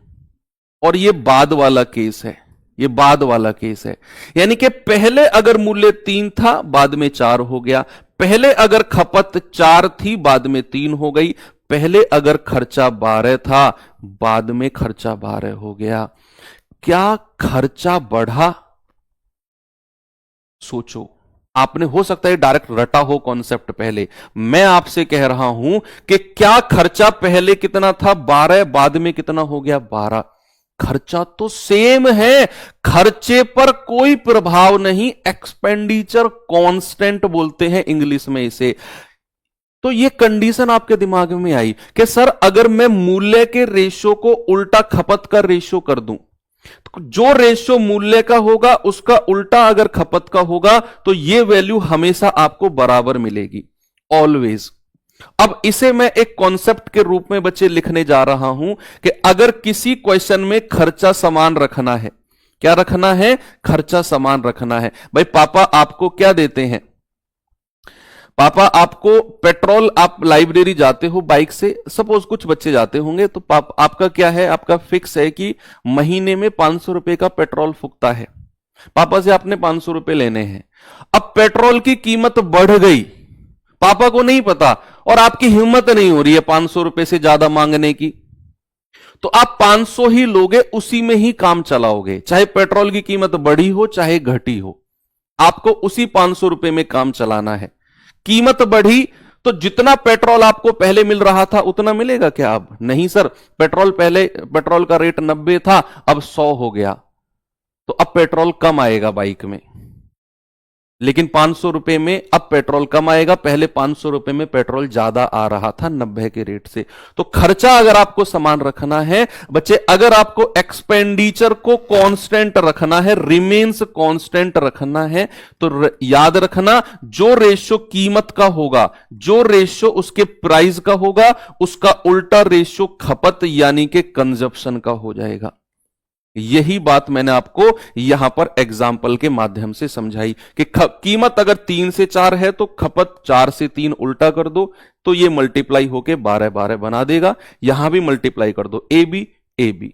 और ये बाद वाला केस है, ये बाद वाला केस है, यानी कि पहले अगर मूल्य 3 था, बाद में 4 हो गया, पहले अगर खपत 4 थी, बाद में 3 हो गई, पहले अगर खर्चा 12 था, बाद में खर्चा 12 हो गया। क्या खर्चा बढ़ा? सोचो, आपने हो सकता है डायरेक्ट रटा हो कॉन्सेप्ट पहले, मैं आपसे कह रहा हूं कि क्या खर्चा पहले कितना था 12, बाद में कितना हो गया 12। खर्चा तो सेम है, खर्चे पर कोई प्रभाव नहीं, एक्सपेंडिचर कांस्टेंट बोलते हैं इंग्लिश में इसे। तो ये कंडीशन आपके दिमाग में आई कि सर अगर मैं मूल्य के रेशियो को उल्टा खपत का रेशियो कर दूं, तो जो रेशियो मूल्य का होगा उसका उल्टा अगर खपत का होगा, तो ये वैल्यू हमेशा आपको बराबर मिलेगी, ऑलवेज। अब इसे मैं एक कॉन्सेप्ट के रूप में बच्चे लिखने जा रहा हूं कि अगर किसी क्वेश्चन में खर्चा समान रखना है, क्या रखना है, खर्चा समान रखना है। भाई पापा आपको क्या देते हैं, पापा आपको पेट्रोल, आप लाइब्रेरी जाते हो बाइक से, सपोज कुछ बच्चे जाते होंगे, तो आपका क्या है, आपका फिक्स है कि महीने में 500 रुपए का पेट्रोल फूकता है, पापा से आपने 500 रुपए लेने हैं। अब पेट्रोल की कीमत बढ़ गई, पापा को नहीं पता और आपकी हिम्मत नहीं हो रही है 500 रुपए से ज्यादा मांगने की, तो आप 500 ही लोगे, उसी में ही काम चलाओगे, चाहे पेट्रोल की कीमत बढ़ी हो चाहे घटी हो, आपको उसी 500 रुपए में काम चलाना है। कीमत बढ़ी तो जितना पेट्रोल आपको पहले मिल रहा था उतना मिलेगा क्या अब? नहीं सर, पेट्रोल का रेट 90 था, अब 100 हो गया, तो अब पेट्रोल कम आएगा बाइक में, लेकिन 500 रुपए में अब पेट्रोल कम आएगा, पहले 500 रुपए में पेट्रोल ज्यादा आ रहा था 90 के रेट से। तो खर्चा अगर आपको समान रखना है बच्चे, अगर आपको एक्सपेंडिचर को कांस्टेंट रखना है, रिमेन्स कांस्टेंट रखना है, तो याद रखना जो रेशियो कीमत का होगा, जो रेशियो उसके प्राइस का होगा, उसका उल्टा रेशियो खपत यानी कि कंजप्शन का हो जाएगा। यही बात मैंने आपको यहां पर एग्जाम्पल के माध्यम से समझाई कि कीमत अगर 3 से 4 है तो खपत 4 से 3 उल्टा कर दो, तो ये मल्टीप्लाई होके 12 बना देगा। यहां भी मल्टीप्लाई कर दो, ए बी,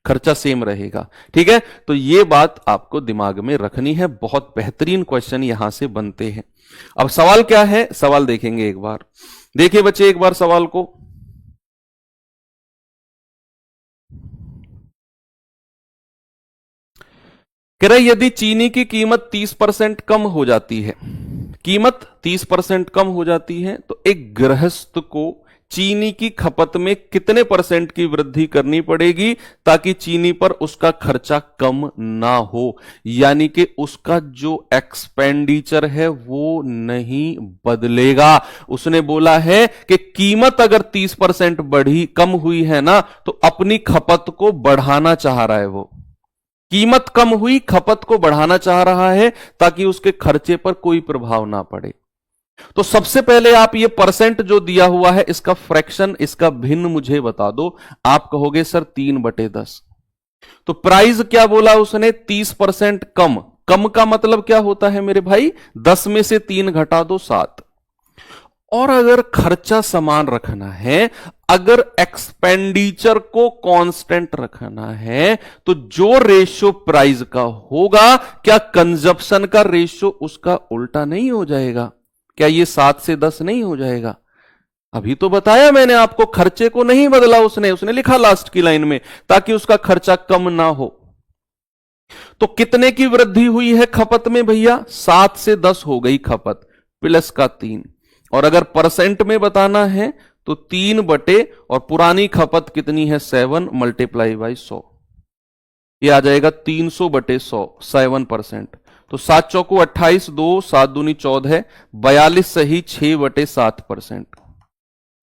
खर्चा सेम रहेगा। ठीक है, तो ये बात आपको दिमाग में रखनी है। बहुत बेहतरीन क्वेश्चन यहां से बनते हैं। अब सवाल क्या है, सवाल देखेंगे एक बार। देखिए बच्चे एक बार सवाल को, कह रहे यदि चीनी की कीमत 30% कम हो जाती है, कीमत 30% कम हो जाती है, तो एक गृहस्थ को चीनी की खपत में कितने % की वृद्धि करनी पड़ेगी ताकि चीनी पर उसका खर्चा कम ना हो, यानी कि उसका जो एक्सपेंडिचर है वो नहीं बदलेगा। उसने बोला है कि कीमत अगर 30% बढ़ी, कम हुई है ना, तो अपनी खपत को बढ़ाना चाह रहा है, वो कीमत कम हुई, खपत को बढ़ाना चाह रहा है ताकि उसके खर्चे पर कोई प्रभाव ना पड़े। तो सबसे पहले आप ये % जो दिया हुआ है इसका फ्रैक्शन, इसका भिन्न मुझे बता दो। आप कहोगे सर 3/10। तो प्राइस क्या बोला उसने, 30% कम। कम का मतलब क्या होता है मेरे भाई, 10 में से 3 घटा दो 7। और अगर खर्चा समान रखना है, अगर एक्सपेंडिचर को कांस्टेंट रखना है, तो जो रेशियो प्राइस का होगा, क्या कंजप्शन का रेशियो उसका उल्टा नहीं हो जाएगा? क्या ये 7 से 10 नहीं हो जाएगा? अभी तो बताया मैंने आपको, खर्चे को नहीं बदला उसने लिखा लास्ट की लाइन में ताकि उसका खर्चा कम ना हो। तो कितने की वृद्धि हुई है खपत में भैया? 7 से 10 हो गई खपत, प्लस का 3। और अगर परसेंट में बताना है तो 3 बटे, और पुरानी खपत कितनी है? 7 मल्टीप्लाई बाई 100, ये आ जाएगा 300 बटे 100, 7%। तो 7 चौको 28, 2 7 दूनी 14, 42 सही, 6 बटे 7%।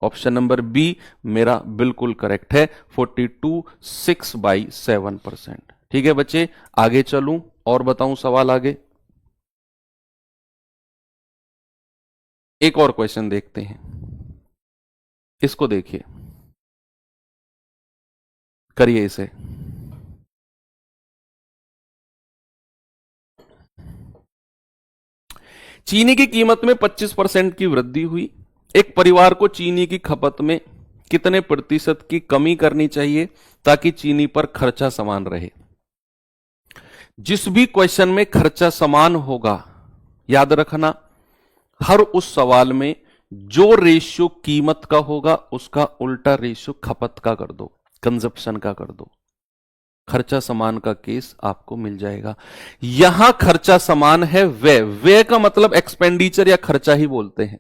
ऑप्शन नंबर बी मेरा बिल्कुल करेक्ट है, 42 6 बाई 7%। ठीक है बच्चे, आगे चलूं और बताऊं सवाल आगे। एक और क्वेश्चन देखते हैं, इसको देखिए, करिए इसे। चीनी की कीमत में 25% की वृद्धि हुई। एक परिवार को चीनी की खपत में कितने प्रतिशत की कमी करनी चाहिए ताकि चीनी पर खर्चा समान रहे? जिस भी क्वेश्चन में खर्चा समान होगा, याद रखना, हर उस सवाल में जो रेशियो कीमत का होगा उसका उल्टा रेशियो खपत का कर दो, कंजप्शन का कर दो। खर्चा समान का केस आपको मिल जाएगा। यहां खर्चा समान है, व्यय का मतलब एक्सपेंडिचर या खर्चा ही बोलते हैं।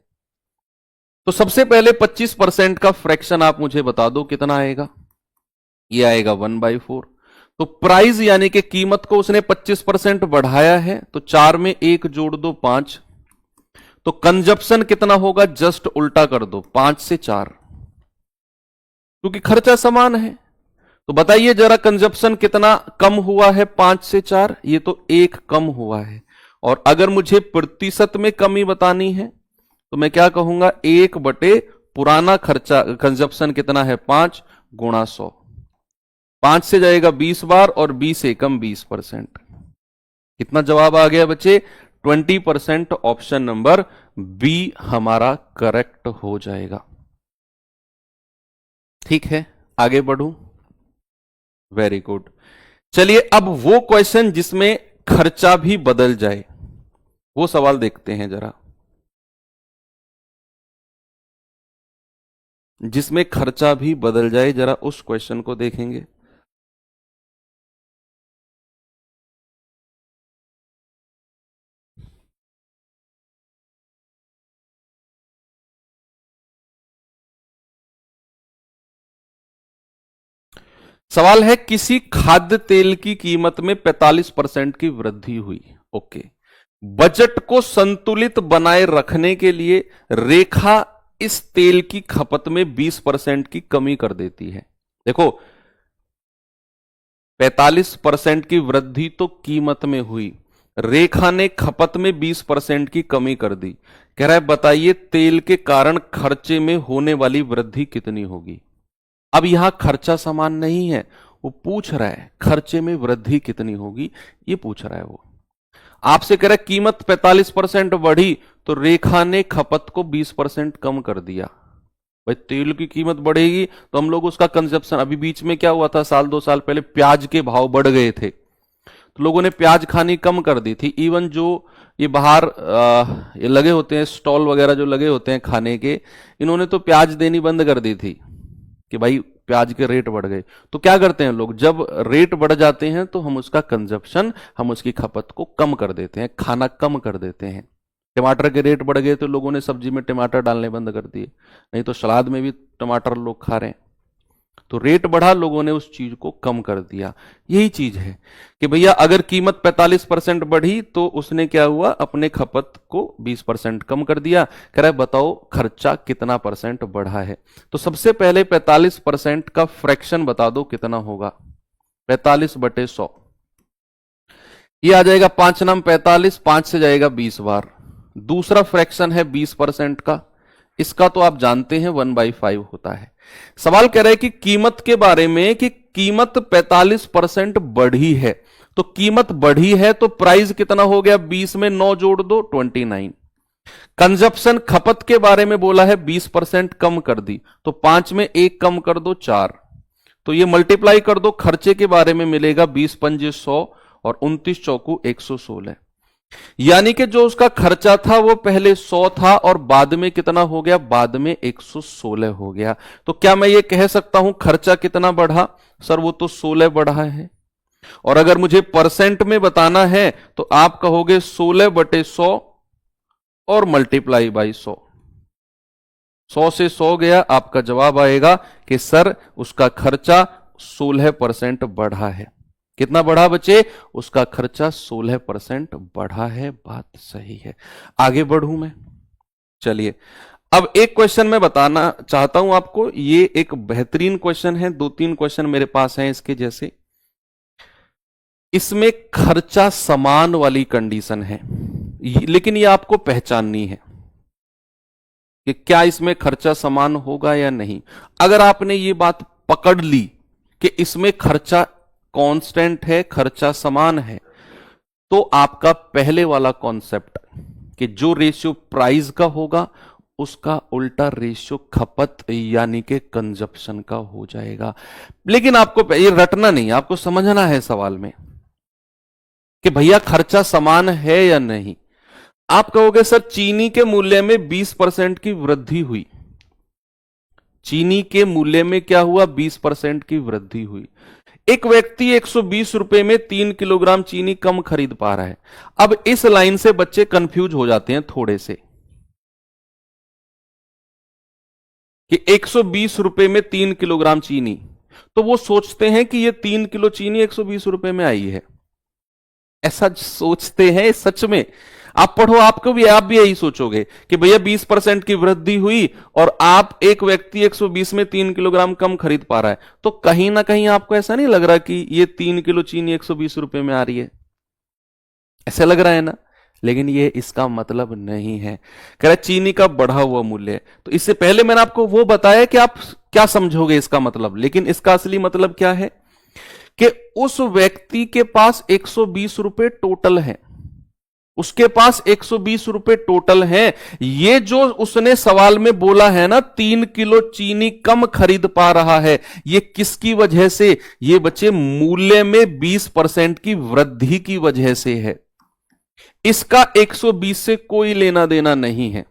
तो सबसे पहले 25% का फ्रैक्शन आप मुझे बता दो कितना आएगा? ये आएगा 1/4। तो प्राइस यानी कि कीमत को उसने 25% बढ़ाया है, तो 4 में 1 जोड़ दो 5। तो कंजप्शन कितना होगा? जस्ट उल्टा कर दो, 5 से 4, क्योंकि खर्चा समान है। तो बताइए जरा कंजप्शन कितना कम हुआ है? 5 से 4, ये तो 1 कम हुआ है। और अगर मुझे प्रतिशत में कमी बतानी है तो मैं क्या कहूंगा? 1 बटे पुराना खर्चा, कंजप्शन कितना है? 5 गुणा 100। 5 से जाएगा 20 बार और 20 एकम 20%। कितना जवाब आ गया बच्चे? 20%। ऑप्शन नंबर बी हमारा करेक्ट हो जाएगा। ठीक है, आगे बढ़ूं। Very good. चलिए अब वो क्वेश्चन जिसमें खर्चा भी बदल जाए, वो सवाल देखते हैं जरा। जिसमें खर्चा भी बदल जाए, जरा उस क्वेश्चन को देखेंगे। सवाल है, किसी खाद्य तेल की कीमत में 45% की वृद्धि हुई। ओके, बजट को संतुलित बनाए रखने के लिए रेखा इस तेल की खपत में 20% की कमी कर देती है। देखो, 45% की वृद्धि तो कीमत में हुई, रेखा ने खपत में 20% की कमी कर दी। कह रहा है बताइए तेल के कारण खर्चे में होने वाली वृद्धि कितनी होगी। अब यहां खर्चा समान नहीं है, वो पूछ रहा है खर्चे में वृद्धि कितनी होगी, ये पूछ रहा है वो। आपसे कह रहा है कीमत 45% बढ़ी तो रेखा ने खपत को 20% कम कर दिया। भाई तेल की कीमत बढ़ेगी तो हम लोग उसका कंजप्शन, अभी बीच में क्या हुआ था, साल 2 साल पहले प्याज के भाव बढ़ गए थे तो लोगों ने प्याज खानी कम कर दी थी। इवन जो ये बाहर ये लगे होते हैं स्टॉल वगैरह जो लगे होते हैं खाने के, इन्होंने तो प्याज देनी बंद कर दी थी कि भाई प्याज के रेट बढ़ गए। तो क्या करते हैं लोग, जब रेट बढ़ जाते हैं तो हम उसका कंजप्शन, हम उसकी खपत को कम कर देते हैं, खाना कम कर देते हैं। टमाटर के रेट बढ़ गए तो लोगों ने सब्जी में टमाटर डालने बंद कर दिए, नहीं तो सलाद में भी टमाटर लोग खा रहे हैं। तो रेट बढ़ा, लोगों ने उस चीज को कम कर दिया। यही चीज है कि भैया अगर कीमत 45% बढ़ी तो उसने क्या हुआ, अपने खपत को 20% कम कर दिया। कह रहा है बताओ खर्चा कितना परसेंट बढ़ा है। तो सबसे पहले 45% का फ्रैक्शन बता दो कितना होगा। 45 बटे 100, ये आ जाएगा 5 नाम 45, 5 से जाएगा 20 बार। दूसरा फ्रैक्शन है 20% का, इसका तो आप जानते हैं 1/5 होता है। सवाल कह रहा है कि कीमत के बारे में, कि कीमत 45% बढ़ी है, तो कीमत बढ़ी है तो प्राइस कितना हो गया, 20 में 9 जोड़ दो 29। कंजप्शन खपत के बारे में बोला है 20% कम कर दी, तो 5 में 1 कम कर दो 4, तो ये मल्टीप्लाई कर दो, खर्चे के बारे में मिलेगा 20 पंजे 100 और 29 चौकू 116। यानी कि जो उसका खर्चा था वो पहले 100 था और बाद में कितना हो गया, बाद में 116 हो गया। तो क्या मैं ये कह सकता हूं खर्चा कितना बढ़ा? सर वो तो 16 बढ़ा है। और अगर मुझे परसेंट में बताना है तो आप कहोगे 16/100 और मल्टीप्लाई बाई 100। 100 से 100 गया, आपका जवाब आएगा कि सर उसका खर्चा 16% बढ़ा है। कितना बढ़ा बच्चे? उसका खर्चा 16% बढ़ा है। बात सही है। आगे बढ़ूं मैं। चलिए अब एक क्वेश्चन मैं बताना चाहता हूं आपको, ये एक बेहतरीन क्वेश्चन है, 2-3 क्वेश्चन मेरे पास हैं इसके जैसे। इसमें खर्चा समान वाली कंडीशन है, लेकिन ये आपको पहचाननी है कि क्या इसमें खर्चा समान होगा या नहीं। अगर आपने ये बात पकड़ ली कि इसमें खर्चा कांस्टेंट है, खर्चा समान है, तो आपका पहले वाला कॉन्सेप्ट कि जो रेशियो प्राइस का होगा उसका उल्टा रेशियो खपत यानी कि कंजप्शन का हो जाएगा। लेकिन आपको ये रटना नहीं, आपको समझना है सवाल में कि भैया खर्चा समान है या नहीं। आप कहोगे सर चीनी के मूल्य में 20% की वृद्धि हुई, चीनी के मूल्य में क्या हुआ, 20% की वृद्धि हुई। एक व्यक्ति 120 रुपए में 3 किलोग्राम चीनी कम खरीद पा रहा है। अब इस लाइन से बच्चे कंफ्यूज हो जाते हैं थोड़े से कि 120 रुपए में 3 किलोग्राम चीनी, तो वो सोचते हैं कि ये 3 किलो चीनी 120 रुपए में आई है। ऐसा सोचते हैं सच में? आप पढ़ो, आप भी यही सोचोगे कि भैया 20% की वृद्धि हुई और आप एक व्यक्ति 120 में 3 किलोग्राम कम खरीद पा रहा है, तो कहीं ना कहीं आपको ऐसा नहीं लग रहा कि ये 3 किलो चीनी 120 रुपए में आ रही है? ऐसा लग रहा है ना? लेकिन ये इसका मतलब नहीं है। कह रहा चीनी का बढ़ा हुआ मूल्य है। तो इससे पहले मैंने आपको वो बताया कि आप क्या समझोगे इसका मतलब, लेकिन इसका असली मतलब क्या है कि उस व्यक्ति के पास 120 रुपए टोटल है, उसके पास 120 रुपए टोटल है। ये जो उसने सवाल में बोला है ना 3 किलो चीनी कम खरीद पा रहा है, ये किसकी वजह से? ये बच्चे मूल्य में 20% की वृद्धि की वजह से है। इसका 120 से कोई लेना देना नहीं है।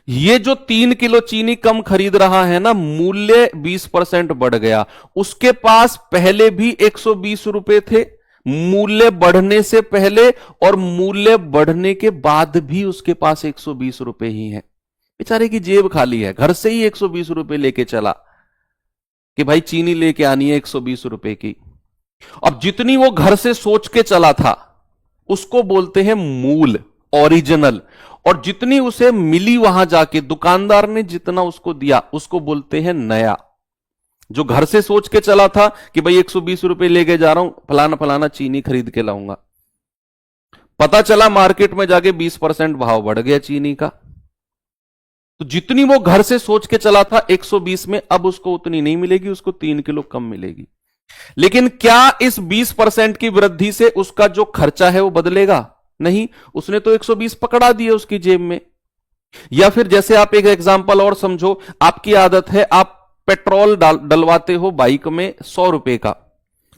ये जो 3 किलो चीनी कम खरीद रहा है ना, मूल्य 20% बढ़ गया। उसके पास पहले भी 120 रुपए थे, मूल्य बढ़ने से पहले और मूल्य बढ़ने के बाद भी उसके पास 120 रुपए ही है। बेचारे की जेब खाली है, घर से ही 120 रुपए लेके चला कि भाई चीनी लेके आनी है 120 रुपए की। अब जितनी वो घर से सोच के चला था उसको बोलते हैं मूल, ओरिजिनल, और जितनी उसे मिली वहां जाके दुकानदार ने जितना उसको दिया उसको बोलते हैं नया। जो घर से सोच के चला था कि भाई 120 रुपए लेके जा रहा हूं, फलाना फलाना चीनी खरीद के लाऊंगा, पता चला मार्केट में जाके 20% भाव बढ़ गया चीनी का, तो जितनी वो घर से सोच के चला था 120 में, अब उसको उतनी नहीं मिलेगी, उसको 3 किलो कम मिलेगी। लेकिन क्या इस 20% की वृद्धि से उसका जो खर्चा है वो बदलेगा? नहीं, उसने तो 120 पकड़ा दिए उसकी जेब में। या फिर जैसे आप एक एग्जांपल और समझो, आपकी आदत है आप पेट्रोल डलवाते हो बाइक में 100 रुपए का।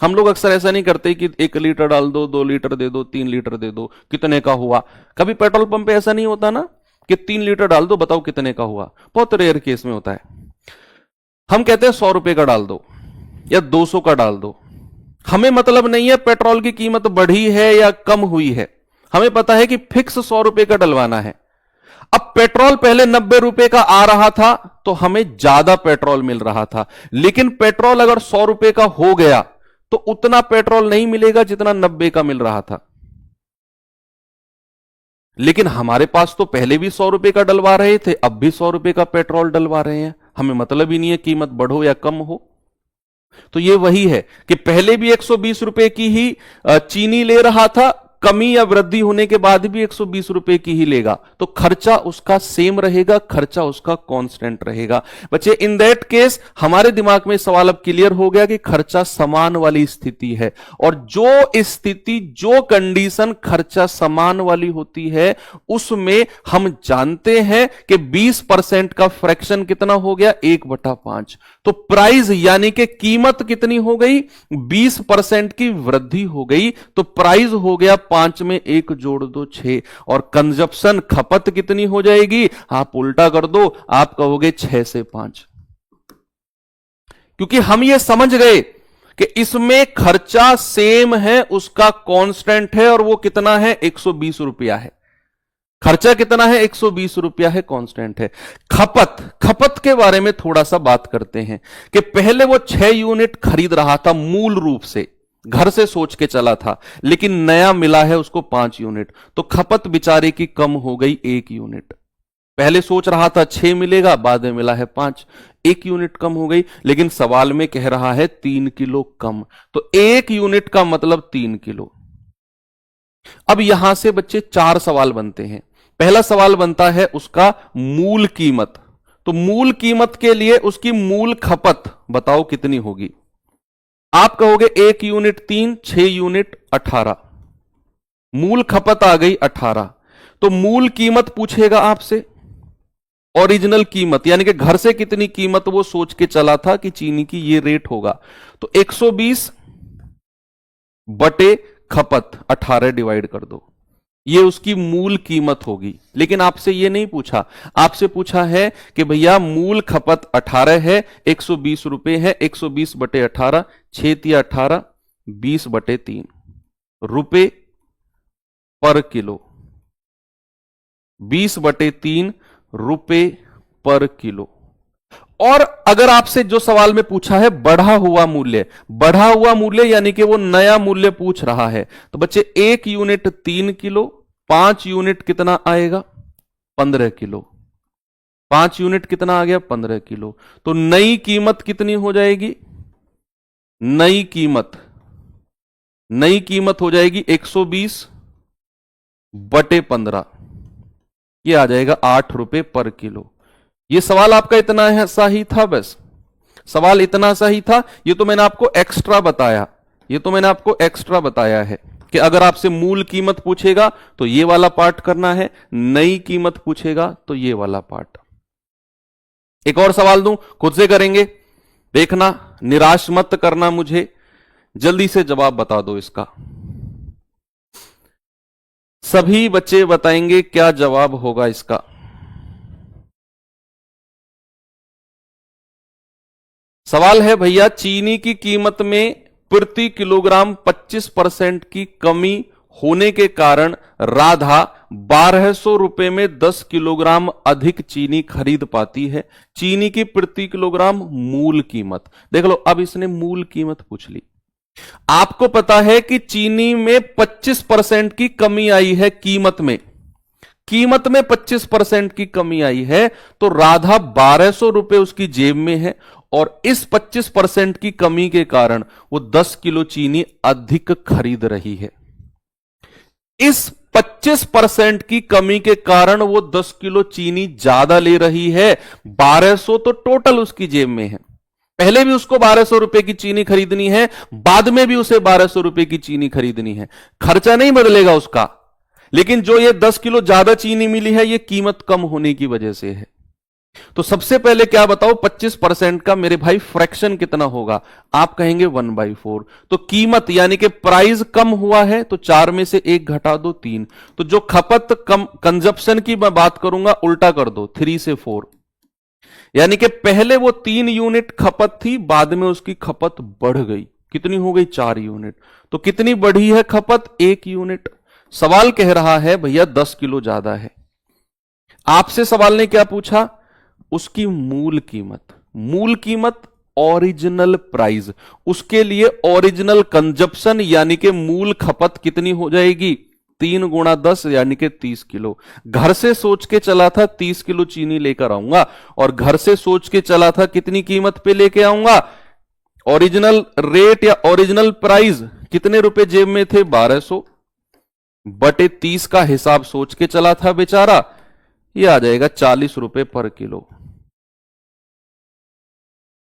हम लोग अक्सर ऐसा नहीं करते कि 1 लीटर डाल दो, 2 लीटर दे दो, 3 लीटर दे दो, कितने का हुआ। कभी पेट्रोल पंप पे ऐसा नहीं होता ना कि 3 लीटर डाल दो, बताओ कितने का हुआ। बहुत रेयर केस में होता है। हम कहते हैं 100 रुपए का डाल दो या 200 का डाल दो। हमें मतलब नहीं है पेट्रोल की कीमत बढ़ी है या कम हुई है, हमें पता है कि फिक्स 100 रुपए का डलवाना है। अब पेट्रोल पहले 90 रुपए का आ रहा था तो हमें ज्यादा पेट्रोल मिल रहा था, लेकिन पेट्रोल अगर 100 रुपए का हो गया तो उतना पेट्रोल नहीं मिलेगा जितना 90 का मिल रहा था। लेकिन हमारे पास तो पहले भी 100 रुपए का डलवा रहे थे, अब भी 100 रुपए का पेट्रोल डलवा रहे हैं। हमें मतलब ही नहीं है कीमत बढ़ो या कम हो। तो ये वही है कि पहले भी 120 रुपए की ही चीनी ले रहा था, कमी या वृद्धि होने के बाद भी 120 रुपए की ही लेगा, तो खर्चा उसका सेम रहेगा, खर्चा उसका कांस्टेंट रहेगा। बच्चे इन दैट केस हमारे दिमाग में सवाल अब क्लियर हो गया कि खर्चा समान वाली स्थिति है, और जो स्थिति, जो कंडीशन खर्चा समान वाली होती है उसमें हम जानते हैं कि 20% का फ्रैक्शन कितना हो गया, 1/5। तो प्राइस यानी कि कीमत कितनी हो गई, 20% की वृद्धि हो गई, तो प्राइस हो गया 5 में 1 जोड़ दो 6, और कंजप्शन खपत कितनी हो जाएगी, आप उल्टा कर दो, आप कहोगे 6 से 5। क्योंकि हम ये समझ गए कि इसमें खर्चा सेम है, उसका कांस्टेंट है, और वो कितना है, 120 रुपया है। खर्चा कितना है, 120 रुपया है, कांस्टेंट है। खपत के बारे में थोड़ा सा बात करते हैं कि पहले वो 6 यूनिट खरीद रहा था, मूल रूप से घर से सोच के चला था, लेकिन नया मिला है उसको 5 यूनिट, तो खपत बेचारे की कम हो गई 1 यूनिट। पहले सोच रहा था 6 मिलेगा, बाद में मिला है 5, 1 यूनिट कम हो गई, लेकिन सवाल में कह रहा है 3 किलो कम, तो 1 यूनिट का मतलब 3 किलो। अब यहां से बच्चे 4 सवाल बनते हैं। पहला सवाल बनता है उसका मूल कीमत, तो मूल कीमत के लिए उसकी मूल खपत बताओ कितनी होगी। आप कहोगे 1 यूनिट 3, 6 यूनिट 18, मूल खपत आ गई 18। तो मूल कीमत पूछेगा आपसे, ओरिजिनल कीमत यानी कि घर से कितनी कीमत वो सोच के चला था कि चीनी की ये रेट होगा, तो 120 बटे खपत 18 डिवाइड कर दो, ये उसकी मूल कीमत होगी। लेकिन आपसे ये नहीं पूछा, आपसे पूछा है कि भैया मूल खपत 18 है, 120 रुपए है, 120 बटे 18, 6 तिया 18, 20 बटे 3 रुपए पर किलो, 20 बटे 3 रुपए पर किलो। और अगर आपसे जो सवाल में पूछा है बढ़ा हुआ मूल्य यानी कि वो नया मूल्य पूछ रहा है, तो बच्चे 1 यूनिट 3 किलो, 5 यूनिट कितना आएगा, 15 किलो। 5 यूनिट कितना आ गया, 15 किलो। तो नई कीमत कितनी हो जाएगी, नई कीमत हो जाएगी 120 बटे 15, ये आ जाएगा 8 रुपए पर किलो। ये सवाल आपका इतना सा ही था, बस सवाल इतना सा ही था। ये तो मैंने आपको एक्स्ट्रा बताया है कि अगर आपसे मूल कीमत पूछेगा तो ये वाला पार्ट करना है, नई कीमत पूछेगा तो ये वाला पार्ट। एक और सवाल दूं, खुद से करेंगे, देखना, निराश मत करना मुझे, जल्दी से जवाब बता दो इसका। सभी बच्चे बताएंगे क्या जवाब होगा इसका। सवाल है भैया, चीनी की कीमत में प्रति किलोग्राम 25% की कमी होने के कारण राधा 1200 रुपए में 10 किलोग्राम अधिक चीनी खरीद पाती है। चीनी की प्रति किलोग्राम मूल कीमत, देख लो, अब इसने मूल कीमत पूछ ली। आपको पता है कि चीनी में 25% की कमी आई है, कीमत में 25% की कमी आई है, तो राधा 1200 रुपए उसकी जेब में है, और इस 25% की कमी के कारण वो 10 किलो चीनी अधिक खरीद रही है। इस 25% की कमी के कारण वो 10 किलो चीनी ज्यादा ले रही है। 1200 तो टोटल उसकी जेब में है, पहले भी उसको 1200 रुपए की चीनी खरीदनी है, बाद में भी उसे 1200 रुपए की चीनी खरीदनी है। खर्चा नहीं बदलेगा उसका, लेकिन जो ये 10 किलो ज्यादा चीनी मिली है, ये कीमत कम होने की वजह से है। तो सबसे पहले क्या बताओ, 25% का मेरे भाई फ्रैक्शन कितना होगा, आप कहेंगे 1/4। तो कीमत यानी कि प्राइस कम हुआ है, तो 4 में से 1 घटा दो 3। तो जो खपत कम, कंजप्शन की मैं बात करूंगा, उल्टा कर दो, 3 से 4, यानी कि पहले वो 3 यूनिट खपत थी, बाद में उसकी खपत बढ़ गई, कितनी हो गई, 4 यूनिट। तो कितनी बढ़ी है खपत, 1 यूनिट। सवाल कह रहा है भैया 10 किलो ज्यादा है। आपसे सवाल ने क्या पूछा, उसकी मूल कीमत ओरिजिनल प्राइस, उसके लिए ओरिजिनल कंजप्शन यानी कि मूल खपत कितनी हो जाएगी, 3 गुणा 10 यानी कि 30 किलो। घर से सोच के चला था 30 किलो चीनी लेकर आऊंगा, और घर से सोच के चला था कितनी कीमत पे लेके आऊंगा, ओरिजिनल रेट या ओरिजिनल प्राइस कितने रुपए जेब में थे, 1200। बटे 30 का हिसाब सोच के चला था बेचारा, ये आ जाएगा 40 रुपए पर किलो।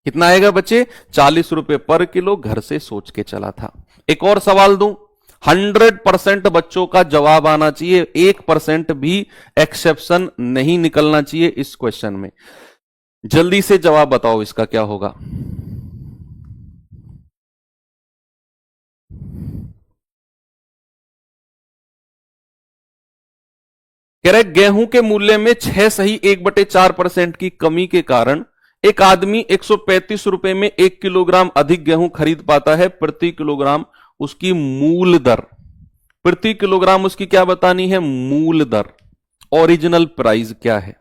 कितना आएगा बच्चे? 40 रुपए पर किलो घर से सोच के चला था। एक और सवाल दूं, 100% बच्चों का जवाब आना चाहिए, 1% भी एक्सेप्शन नहीं निकलना चाहिए इस क्वेश्चन में। जल्दी से जवाब बताओ इसका क्या होगा। कह रहे गेहूं के मूल्य में 6 सही 1/4% की कमी के कारण एक आदमी 135 रुपए में 1 किलोग्राम अधिक गेहूं खरीद पाता है। प्रति किलोग्राम उसकी मूल दर, प्रति किलोग्राम उसकी क्या बतानी है? मूल दर, ओरिजिनल प्राइस क्या है?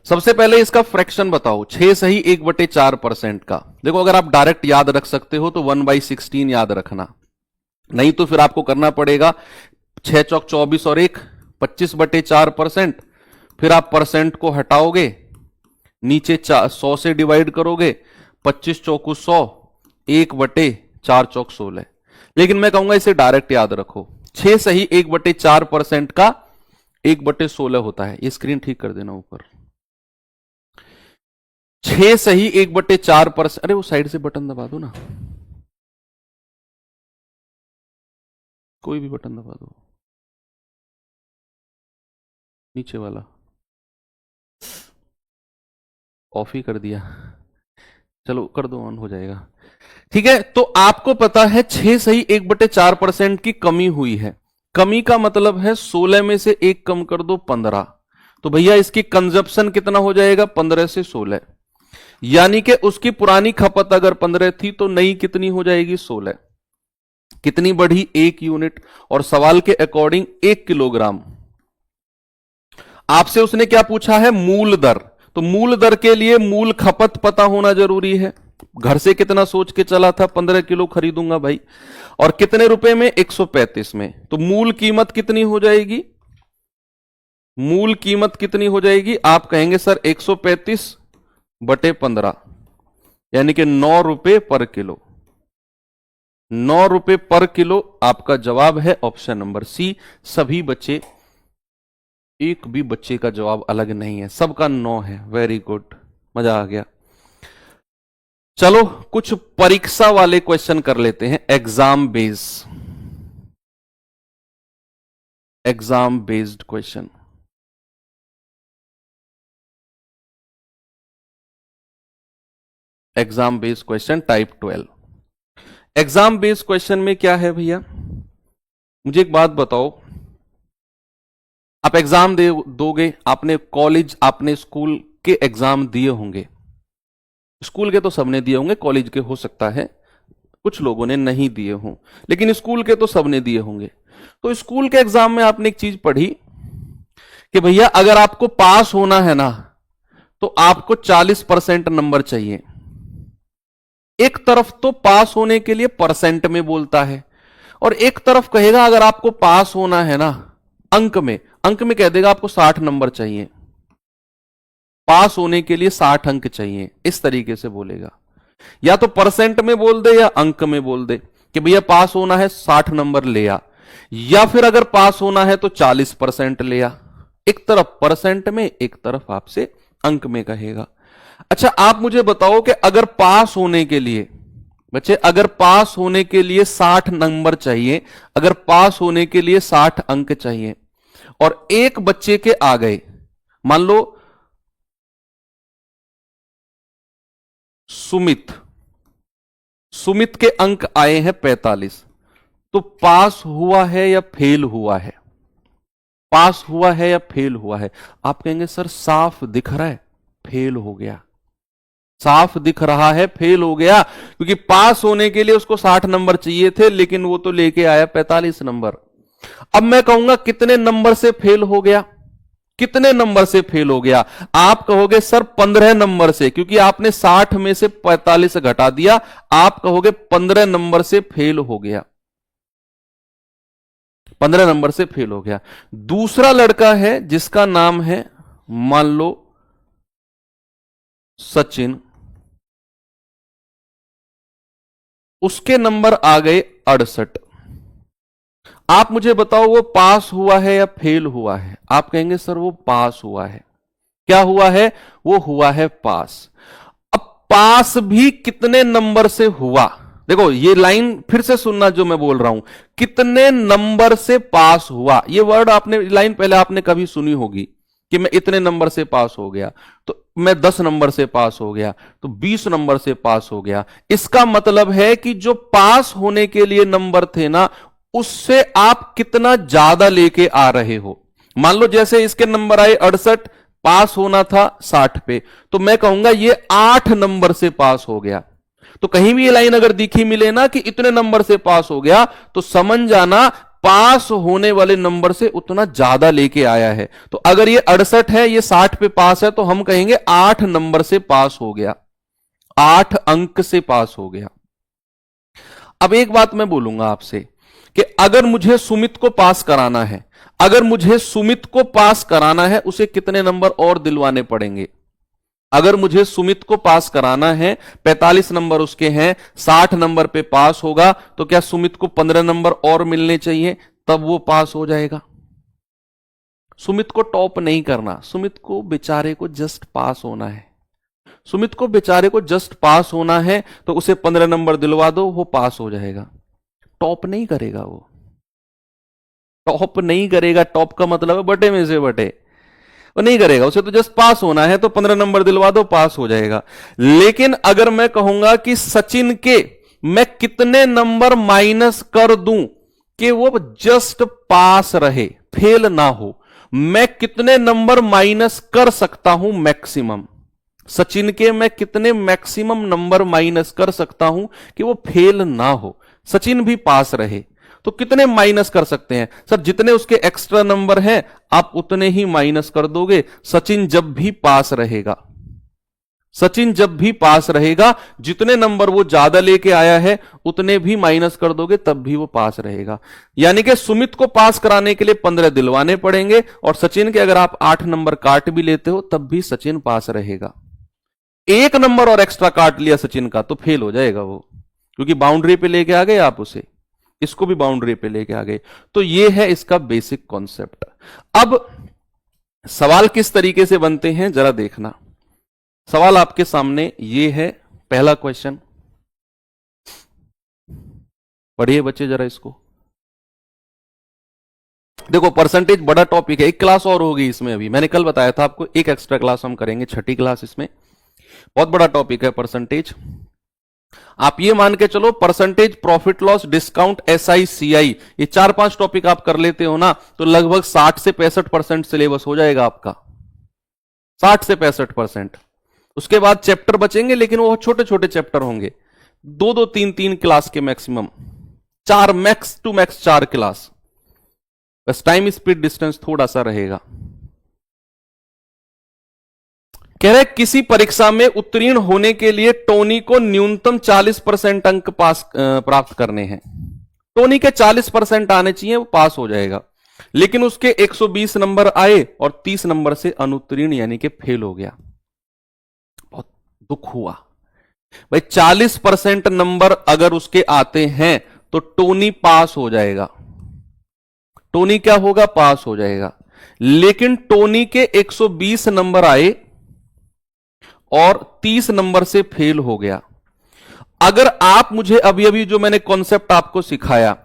सबसे पहले इसका फ्रैक्शन बताओ, 6 सही 1/4% का। देखो अगर आप डायरेक्ट याद रख सकते हो तो 1/16 याद रखना, नहीं तो फिर आपको करना पड़ेगा 6 चौक 24 और 1 25/4%। फिर आप परसेंट को हटाओगे, नीचे 100 से डिवाइड करोगे, 25 चौकू 100, 1/4 चौक 16। लेकिन मैं कहूंगा इसे डायरेक्ट याद रखो, 6 सही 1/4% का 1/16 होता है। ये स्क्रीन ठीक कर देना ऊपर। 6 सही 1/4%, अरे वो साइड से बटन दबा दो ना, कोई भी बटन दबा दो, नीचे वाला ऑफ ही कर दिया, चलो कर दो, ऑन हो जाएगा। ठीक है, तो आपको पता है 6 सही 1/4% की कमी हुई है। कमी का मतलब है 16 में से 1 कम कर दो 15, तो भैया इसकी कंजप्शन कितना हो जाएगा? 15 से 16, यानी कि उसकी पुरानी खपत अगर 15 थी तो नई कितनी हो जाएगी? 16। कितनी बढ़ी? 1 यूनिट। और सवाल के अकॉर्डिंग 1 किलोग्राम। आपसे उसने क्या पूछा है? मूल दर। तो मूल दर के लिए मूल खपत पता होना जरूरी है। घर से कितना सोच के चला था? 15 किलो खरीदूंगा भाई, और कितने रुपए में? 135 में। तो मूल कीमत कितनी हो जाएगी? मूल कीमत कितनी हो जाएगी? आप कहेंगे सर 135/15, यानी कि 9 रुपए पर किलो। 9 रुपए पर किलो आपका जवाब है, ऑप्शन नंबर सी। सभी बच्चे, एक भी बच्चे का जवाब अलग नहीं है, सबका 9 है। वेरी गुड, मजा आ गया। चलो कुछ परीक्षा वाले क्वेश्चन कर लेते हैं, exam based question. Exam based question type 12। Exam based question में क्या है भैया? मुझे एक बात बताओ, आप एग्जाम दोगे, आपने कॉलेज, आपने स्कूल के एग्जाम दिए होंगे। स्कूल के तो सबने दिए होंगे, कॉलेज के हो सकता है कुछ लोगों ने नहीं दिए हों, लेकिन स्कूल के तो सबने दिए होंगे। तो स्कूल के एग्जाम में आपने एक चीज पढ़ी कि भैया अगर आपको पास होना है ना तो आपको 40% नंबर चाहिए। एक तरफ तो पास होने के लिए परसेंट में बोलता है, और एक तरफ कहेगा अगर आपको पास होना है ना अंक में कह देगा आपको 60 नंबर चाहिए, पास होने के लिए 60 अंक चाहिए, इस तरीके से बोलेगा। या तो परसेंट में बोल दे या अंक में बोल दे कि भैया पास होना है 60 नंबर ले आ, या फिर अगर पास होना है तो 40% ले आ। एक तरफ परसेंट में, एक तरफ आपसे अंक में कहेगा। अच्छा आप मुझे बताओ कि अगर पास होने के लिए, बच्चे अगर पास होने के लिए 60 नंबर चाहिए, अगर पास होने के लिए 60 अंक चाहिए, और एक बच्चे के आ गए, मान लो सुमित के अंक आए हैं 45, तो पास हुआ है या फेल हुआ है? पास हुआ है या फेल हुआ है? आप कहेंगे सर साफ दिख रहा है फेल हो गया, साफ दिख रहा है फेल हो गया, क्योंकि पास होने के लिए उसको 60 नंबर चाहिए थे, लेकिन वो तो लेके आया 45 नंबर। अब मैं कहूंगा कितने नंबर से फेल हो गया? कितने नंबर से फेल हो गया? आप कहोगे सर 15 नंबर से, क्योंकि आपने 60 में से 45 घटा दिया, आप कहोगे 15 नंबर से फेल हो गया, 15 नंबर से फेल हो गया। दूसरा लड़का है जिसका नाम है मान लो सचिन, उसके नंबर आ गए 68। आप मुझे बताओ वो पास हुआ है या फेल हुआ है? आप कहेंगे सर वो पास हुआ है। क्या हुआ है? वो हुआ है पास। अब पास भी कितने नंबर से हुआ? देखो ये लाइन फिर से सुनना जो मैं बोल रहा हूं, कितने नंबर से पास हुआ। ये वर्ड आपने, लाइन पहले आपने कभी सुनी होगी कि मैं इतने नंबर से पास हो गया, तो मैं 10 नंबर से पास हो गया, तो 20 नंबर से पास हो गया। इसका मतलब है कि जो पास होने के लिए नंबर थे ना, उससे आप कितना ज्यादा लेके आ रहे हो। मान लो जैसे इसके नंबर आए 68, पास होना था 60 पे, तो मैं कहूंगा ये 8 नंबर से पास हो गया। तो कहीं भी ये लाइन अगर दिखी मिले ना कि इतने नंबर से पास हो गया, तो समझ जाना पास होने वाले नंबर से उतना ज्यादा लेके आया है। तो अगर ये 68 है, ये 60 पे पास है, तो हम कहेंगे 8 नंबर से पास हो गया, 8 अंक से पास हो गया। अब एक बात मैं बोलूंगा आपसे कि अगर मुझे सुमित को पास कराना है, अगर मुझे सुमित को पास कराना है, उसे कितने नंबर और दिलवाने पड़ेंगे? अगर मुझे सुमित को पास कराना है, 45 नंबर उसके हैं, 60 नंबर पे पास होगा, तो क्या सुमित को 15 नंबर और मिलने चाहिए, तब वो पास हो जाएगा। सुमित को टॉप नहीं करना, सुमित को बेचारे को जस्ट पास होना है। सुमित को बेचारे को जस्ट पास होना है, तो उसे 15 नंबर दिलवा दो, वो पास हो जाएगा। टॉप नहीं करेगा, वो टॉप नहीं करेगा। टॉप का मतलब है बटे में से बटे, वो नहीं करेगा। उसे तो जस्ट पास होना है, तो 15 नंबर दिलवा दो, पास हो जाएगा। लेकिन अगर मैं कहूंगा कि सचिन के मैं कितने नंबर माइनस कर दूं कि वो जस्ट पास रहे, फेल ना हो, मैं कितने नंबर माइनस कर सकता हूं मैक्सिमम? सचिन के मैं कितने मैक्सिमम नंबर माइनस कर सकता हूं कि वो फेल ना हो, सचिन भी पास रहे? तो कितने माइनस कर सकते हैं सर? जितने उसके एक्स्ट्रा नंबर हैं आप उतने ही माइनस कर दोगे। सचिन जब भी पास रहेगा, सचिन जब भी पास रहेगा, जितने नंबर वो ज्यादा लेके आया है उतने भी माइनस कर दोगे, तब भी वो पास रहेगा। यानी कि सुमित को पास कराने के लिए 15 दिलवाने पड़ेंगे, और सचिन के अगर आप 8 नंबर काट भी लेते हो तब भी सचिन पास रहेगा। एक नंबर और एक्स्ट्रा काट लिया सचिन का तो फेल हो जाएगा वो, क्योंकि बाउंड्री पे लेके आ गए आप उसे, इसको भी बाउंड्री पे लेके आ गए। तो ये है इसका बेसिक कॉन्सेप्ट। अब सवाल किस तरीके से बनते हैं जरा देखना। सवाल आपके सामने ये है, पहला क्वेश्चन पढ़िए बच्चे जरा इसको। देखो परसेंटेज बड़ा टॉपिक है, एक क्लास और होगी इसमें। अभी मैंने कल बताया था आपको, एक एक्स्ट्रा क्लास हम करेंगे, छठी क्लास इसमें। बहुत बड़ा टॉपिक है परसेंटेज। आप ये मान के चलो percentage, profit loss, discount, SI, CI, ये 4-5 टॉपिक आप कर लेते हो ना, तो लगभग 60 से 65% सिलेबस हो जाएगा आपका, 60 से 65%। उसके बाद चैप्टर बचेंगे, लेकिन वो छोटे छोटे चैप्टर होंगे, 2-2, 3-3 क्लास के maximum, 4 max two max 4 class. बस टाइम स्पीड डिस्टेंस थोड़ा सा रहेगा। कह रहे किसी परीक्षा में उत्तीर्ण होने के लिए टोनी को न्यूनतम 40% अंक पास प्राप्त करने हैं। टोनी के 40% आने चाहिए, वो पास हो जाएगा। लेकिन उसके 120 नंबर आए और 30 नंबर से अनुत्तीर्ण यानी कि फेल हो गया। बहुत दुख हुआ भाई। 40% नंबर अगर उसके आते हैं तो टोनी पास हो जाएगा, टोनी क्या होगा, पास हो जाएगा। लेकिन टोनी के 120 नंबर आए और 30 नंबर से फेल हो गया। अगर आप मुझे अभी अभी जो मैंने कॉन्सेप्ट आपको सिखाया,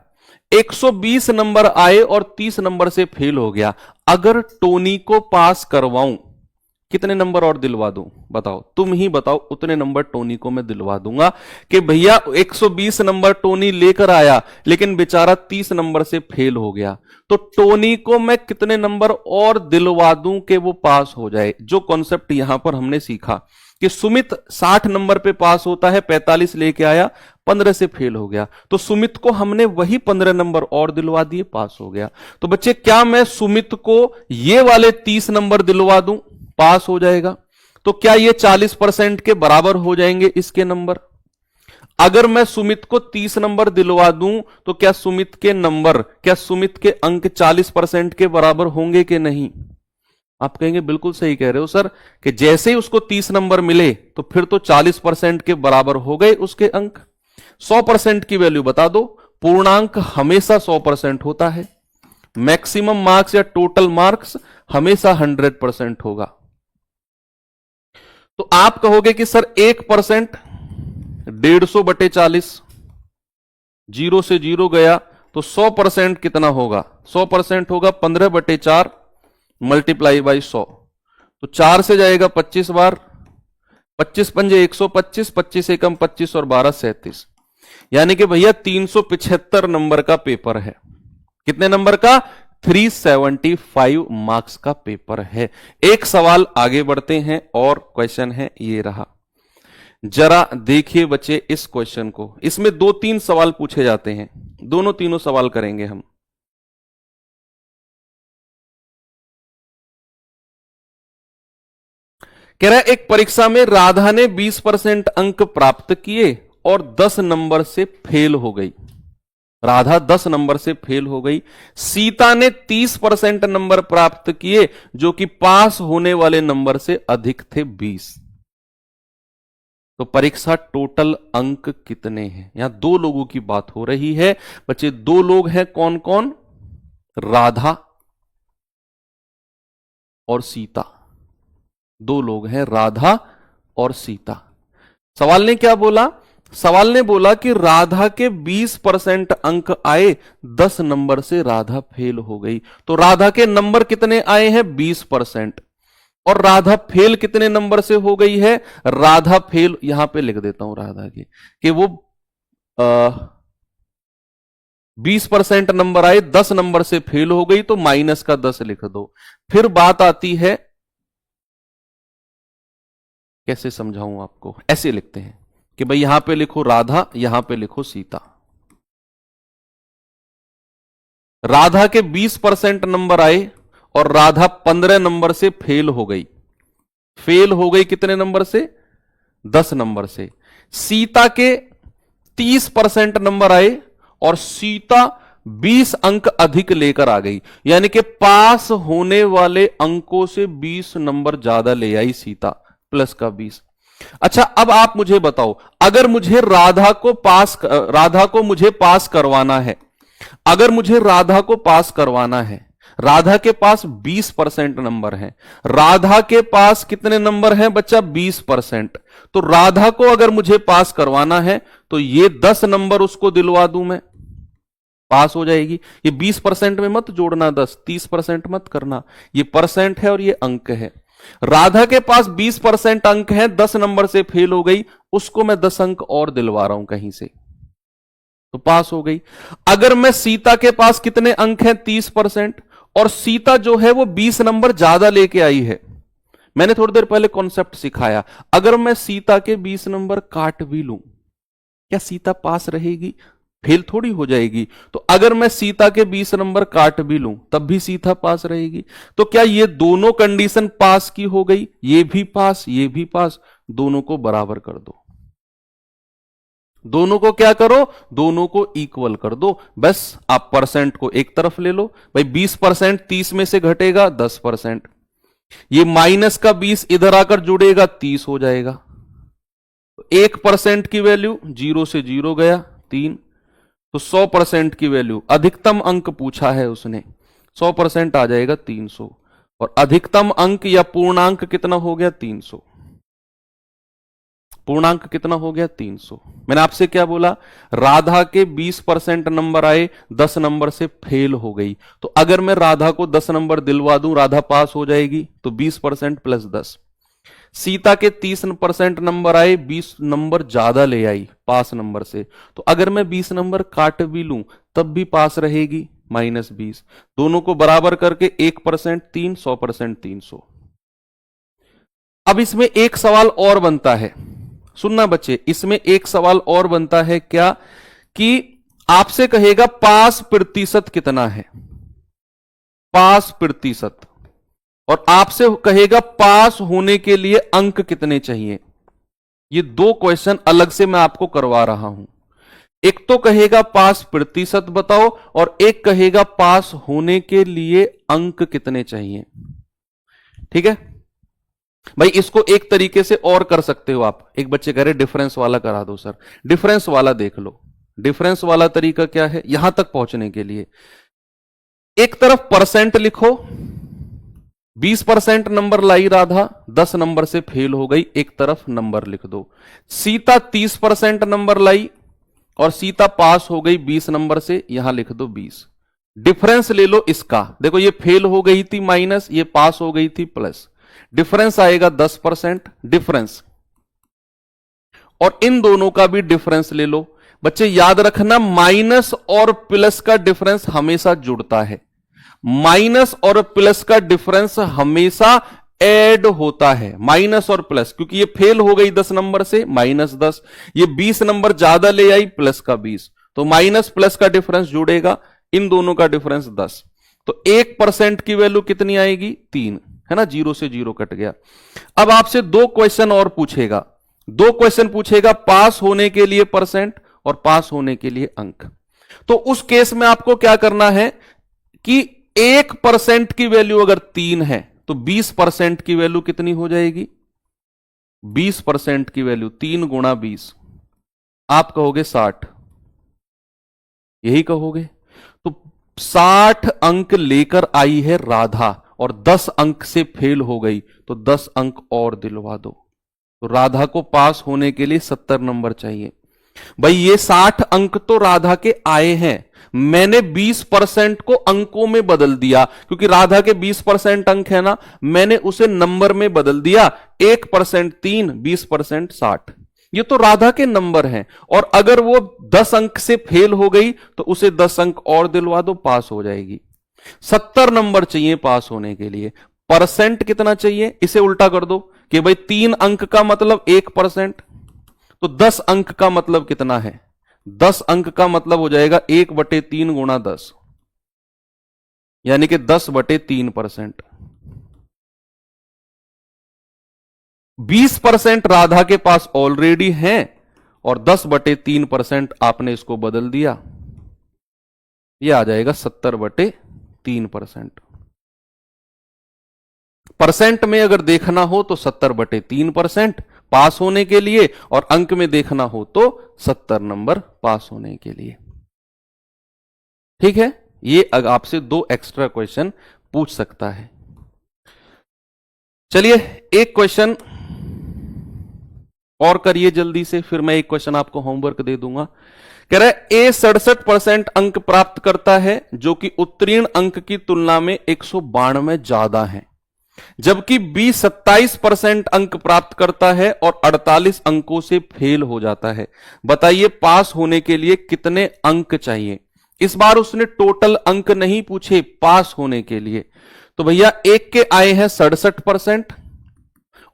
120 नंबर आए और 30 नंबर से फेल हो गया, अगर टोनी को पास करवाऊं कितने नंबर और दिलवा दूं? बताओ, तुम ही बताओ। उतने नंबर टोनी को मैं दिलवा दूंगा कि भैया 120 नंबर टोनी लेकर आया, लेकिन बेचारा 30 नंबर से फेल हो गया, तो टोनी को मैं कितने नंबर और दिलवा दूं कि वो पास हो जाए। जो कॉन्सेप्ट यहां पर हमने सीखा कि सुमित 60 नंबर पे पास होता है, 45 लेके आया, 15 से फेल हो गया, तो सुमित को हमने वही 15 नंबर और दिलवा दिए, पास हो गया। तो बच्चे क्या मैं सुमित को ये वाले 30 नंबर दिलवा दूं, पास हो जाएगा? तो क्या ये 40% के बराबर हो जाएंगे इसके नंबर? अगर मैं सुमित को 30 नंबर दिलवा दूं तो क्या सुमित के नंबर, क्या सुमित के अंक 40% के बराबर होंगे कि नहीं? आप कहेंगे बिल्कुल सही कह रहे हो सर, कि जैसे ही उसको 30 नंबर मिले तो फिर तो 40% के बराबर हो गए उसके अंक। 100% की वैल्यू बता दो। पूर्णांक हमेशा 100% होता है। मैक्सिमम मार्क्स या टोटल मार्क्स हमेशा 100% होगा। तो आप कहोगे कि सर 1%, 150/40, जीरो से जीरो गया तो 100% कितना होगा? 100% होगा 15/4 मल्टीप्लाई बाई 100। तो 4 से जाएगा 25 बार, 25 पंजे 125, 25 एकम 25 और 12 37। यानी कि भैया 375 नंबर का पेपर है। कितने नंबर का? 375 मार्क्स का पेपर है। एक सवाल आगे बढ़ते हैं और क्वेश्चन है ये रहा। जरा देखिए बच्चे इस क्वेश्चन को। इसमें 2-3 सवाल पूछे जाते हैं, दोनों तीनों सवाल करेंगे हम। कह रहा है एक परीक्षा में राधा ने 20% अंक प्राप्त किए और 10 नंबर से फेल हो गई। राधा 10 नंबर से फेल हो गई। सीता ने 30% नंबर प्राप्त किए जो कि पास होने वाले नंबर से अधिक थे 20। तो परीक्षा टोटल अंक कितने हैं? यहां 2 लोगों की बात हो रही है बच्चे। 2 लोग हैं, कौन कौन? राधा और सीता। 2 लोग हैं, राधा और सीता। सवाल ने क्या बोला? सवाल ने बोला कि राधा के 20% अंक आए, 10 नंबर से राधा फेल हो गई। तो राधा के नंबर कितने आए हैं? 20%। और राधा फेल कितने नंबर से हो गई है? राधा फेल, यहां पे लिख देता हूं राधा की, कि वो 20% नंबर आए, 10 नंबर से फेल हो गई, तो माइनस का 10 लिख दो। फिर बात आती है, कैसे समझाऊं आपको? ऐसे लिखते हैं कि भाई यहां पे लिखो राधा, यहां पे लिखो सीता। राधा के 20% नंबर आए और राधा 15 नंबर से फेल हो गई। फेल हो गई कितने नंबर से? 10 नंबर से। सीता के 30% नंबर आए और सीता 20 अंक अधिक लेकर आ गई, यानी कि पास होने वाले अंकों से 20 नंबर ज्यादा ले आई सीता, प्लस का 20। अच्छा, अब आप मुझे बताओ, अगर मुझे राधा को मुझे पास करवाना है, अगर मुझे राधा को पास करवाना है, राधा के पास 20% नंबर है। राधा के पास कितने नंबर हैं बच्चा? 20%। तो राधा को अगर मुझे पास करवाना है तो ये 10 नंबर उसको दिलवा दूं मैं, पास हो जाएगी। ये 20% में मत जोड़ना 10, 30% मत करना, ये परसेंट है और ये अंक है। राधा के पास 20% अंक है, 10 नंबर से फेल हो गई, उसको मैं 10 अंक और दिलवा रहा हूं कहीं से, तो पास हो गई। अगर मैं सीता के पास कितने अंक हैं? 30%, और सीता जो है वो 20 नंबर ज्यादा लेके आई है। मैंने थोड़ी देर पहले कॉन्सेप्ट सिखाया, अगर मैं सीता के 20 नंबर काट भी लूं, क्या सीता पास रहेगी? फेल थोड़ी हो जाएगी। तो अगर मैं सीता के 20 नंबर काट भी लूं तब भी सीता पास रहेगी। तो क्या ये दोनों कंडीशन पास की हो गई? ये भी पास, ये भी पास, दोनों को बराबर कर दो। दोनों को क्या करो? दोनों को इक्वल कर दो। बस आप परसेंट को एक तरफ ले लो भाई। 20% 30 में से घटेगा 10%, ये माइनस का 20 इधर आकर जुड़ेगा, 30 हो जाएगा। 1% की वैल्यू 0 से 0 गया 3, तो 100% की वैल्यू, अधिकतम अंक पूछा है उसने, 100% आ जाएगा 300। और अधिकतम अंक या पूर्णांक कितना हो गया? 300। पूर्णांक कितना हो गया? 300। मैंने आपसे क्या बोला? राधा के 20% नंबर आए, 10 नंबर से फेल हो गई। तो अगर मैं राधा को 10 नंबर दिलवा दूं, राधा पास हो जाएगी, तो 20% प्लस 10। सीता के 30% नंबर आए, 20 नंबर ज्यादा ले आई पास नंबर से, तो अगर मैं 20 नंबर काट भी लूं तब भी पास रहेगी, -20। दोनों को बराबर करके 1% 3, 100% 300। अब इसमें एक सवाल और बनता है, सुनना बच्चे, इसमें एक सवाल और बनता है क्या? कि आपसे कहेगा पास प्रतिशत कितना है, पास प्रतिशत, और आपसे कहेगा पास होने के लिए अंक कितने चाहिए। ये 2 क्वेश्चन अलग से मैं आपको करवा रहा हूं। एक तो कहेगा पास प्रतिशत बताओ, और एक कहेगा पास होने के लिए अंक कितने चाहिए। ठीक है भाई, इसको एक तरीके से और कर सकते हो आप। एक बच्चे कह रहे डिफरेंस वाला करा दो सर, डिफरेंस वाला देख लो। डिफरेंस वाला तरीका क्या है यहां तक पहुंचने के लिए? एक तरफ परसेंट लिखो, 20% नंबर लाई राधा, 10 नंबर से फेल हो गई, एक तरफ नंबर लिख दो। सीता 30% नंबर लाई और सीता पास हो गई 20 नंबर से, यहां लिख दो 20। डिफरेंस ले लो इसका, देखो ये फेल हो गई थी माइनस, ये पास हो गई थी प्लस, डिफरेंस आएगा 10% डिफरेंस, और इन दोनों का भी डिफरेंस ले लो। बच्चे याद रखना, माइनस और प्लस का डिफरेंस हमेशा जुड़ता है, माइनस और प्लस का डिफरेंस हमेशा ऐड होता है, माइनस और प्लस। क्योंकि ये फेल हो गई 10 नंबर से, -10, ये 20 नंबर ज्यादा ले आई, प्लस का 20, तो माइनस प्लस का डिफरेंस जुड़ेगा, इन दोनों का डिफरेंस 10। तो 1% की वैल्यू कितनी आएगी? 3, है ना, 0 से 0 कट गया। अब आपसे 2 क्वेश्चन और पूछेगा, 2 क्वेश्चन पूछेगा पास होने के लिए परसेंट और पास होने के लिए अंक। तो उस केस में आपको क्या करना है कि 1% की वैल्यू अगर 3 है तो 20% की वैल्यू कितनी हो जाएगी? 20% की वैल्यू 3 गुणा 20, आप कहोगे 60, यही कहोगे। तो 60 अंक लेकर आई है राधा और 10 अंक से फेल हो गई, तो 10 अंक और दिलवा दो। तो राधा को पास होने के लिए 70 नंबर चाहिए। भाई ये 60 अंक तो राधा के आए हैं, मैंने 20% को अंकों में बदल दिया, क्योंकि राधा के 20% अंक है ना, मैंने उसे नंबर में बदल दिया। 1% 3, 20% 60, ये तो राधा के नंबर हैं। और अगर वो 10 अंक से फेल हो गई तो उसे 10 अंक और दिलवा दो, पास हो जाएगी। 70 नंबर चाहिए पास होने के लिए। परसेंट कितना चाहिए? इसे उल्टा कर दो कि भाई 3 अंक का मतलब 1%, तो 10 अंक का मतलब कितना है? 10 अंक का मतलब हो जाएगा 1/3 गुणा 10, यानी कि 10/3%। 20% राधा के पास ऑलरेडी है और 10/3% आपने इसको बदल दिया, यह आ जाएगा 70/3%। परसेंट में अगर देखना हो तो 70/3% पास होने के लिए, और अंक में देखना हो तो 70 नंबर पास होने के लिए। ठीक है, ये आपसे 2 एक्स्ट्रा क्वेश्चन पूछ सकता है। चलिए एक क्वेश्चन और करिए जल्दी से, फिर मैं एक क्वेश्चन आपको होमवर्क दे दूंगा। कह रहा है ए 67% अंक प्राप्त करता है, जो कि उत्तीर्ण अंक की तुलना में 192 ज्यादा है, जबकि बी 27% अंक प्राप्त करता है और 48 अंकों से फेल हो जाता है। बताइए पास होने के लिए कितने अंक चाहिए? इस बार उसने टोटल अंक नहीं पूछे, पास होने के लिए। तो भैया एक के आए हैं 67%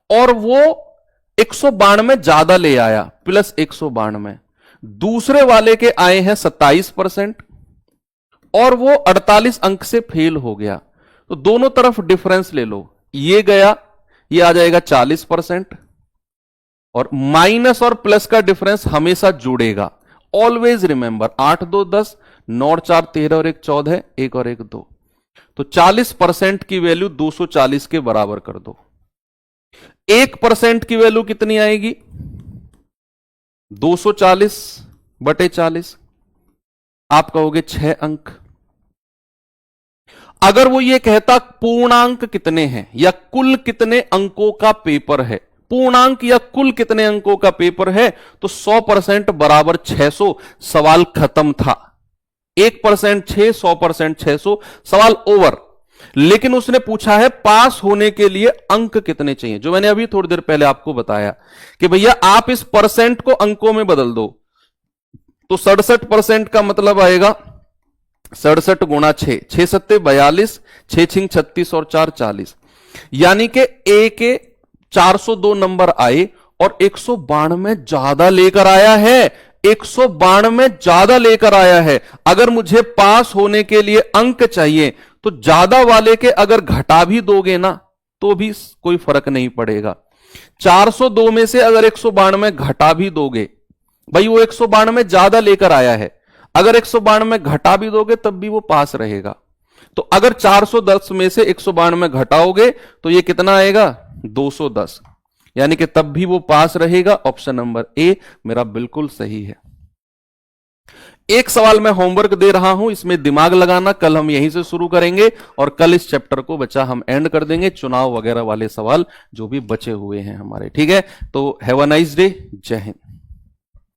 और वो 192 ज्यादा ले आया, प्लस 192। दूसरे वाले के आए हैं 27% और वो 48 अंक से फेल हो गया। तो दोनों तरफ डिफरेंस ले लो, ये गया, ये आ जाएगा 40%, और माइनस और प्लस का डिफरेंस हमेशा जुड़ेगा। ऑलवेज रिमेंबर, 8 2 10, 9 4 13 और 1 14, 1 और 1 2। तो 40% की वैल्यू 240 के बराबर कर दो। 1% की वैल्यू कितनी आएगी? 240/40, आप कहोगे 6 अंक। अगर वो ये कहता पूर्णांक कितने हैं या कुल कितने अंकों का पेपर है, पूर्णांक या कुल कितने अंकों का पेपर है, तो 100% बराबर 600, सवाल खत्म था। 1% 6, 100% 600, सवाल ओवर। लेकिन उसने पूछा है पास होने के लिए अंक कितने चाहिए, जो मैंने अभी थोड़ी देर पहले आपको बताया कि भैया आप इस परसेंट को अंकों में बदल दो। तो 67% का मतलब आएगा 67 गुणा 6, 6 सत्ते 42, 6 छिंग 36 और 4 40, यानी कि ए के 402 नंबर आए और 192 ज्यादा लेकर आया है, 192 ज्यादा लेकर आया है। अगर मुझे पास होने के लिए अंक चाहिए तो ज्यादा वाले के अगर घटा भी दोगे ना तो भी कोई फर्क नहीं पड़ेगा। 402 में से अगर 192 घटा भी दोगे, भाई वो 192 ज्यादा लेकर आया है, अगर 192 घटा भी दोगे तब भी वो पास रहेगा। तो अगर 410 में से 192 घटाओगे तो ये कितना आएगा? 210, यानी कि तब भी वो पास रहेगा। ऑप्शन नंबर ए मेरा बिल्कुल सही है। एक सवाल मैं होमवर्क दे रहा हूं, इसमें दिमाग लगाना। कल हम यहीं से शुरू करेंगे और कल इस चैप्टर को बच्चा हम एंड कर देंगे, चुनाव वगैरह वाले सवाल जो भी बचे हुए हैं हमारे। ठीक है, तो हैव अ नाइस डे, जय हिंद।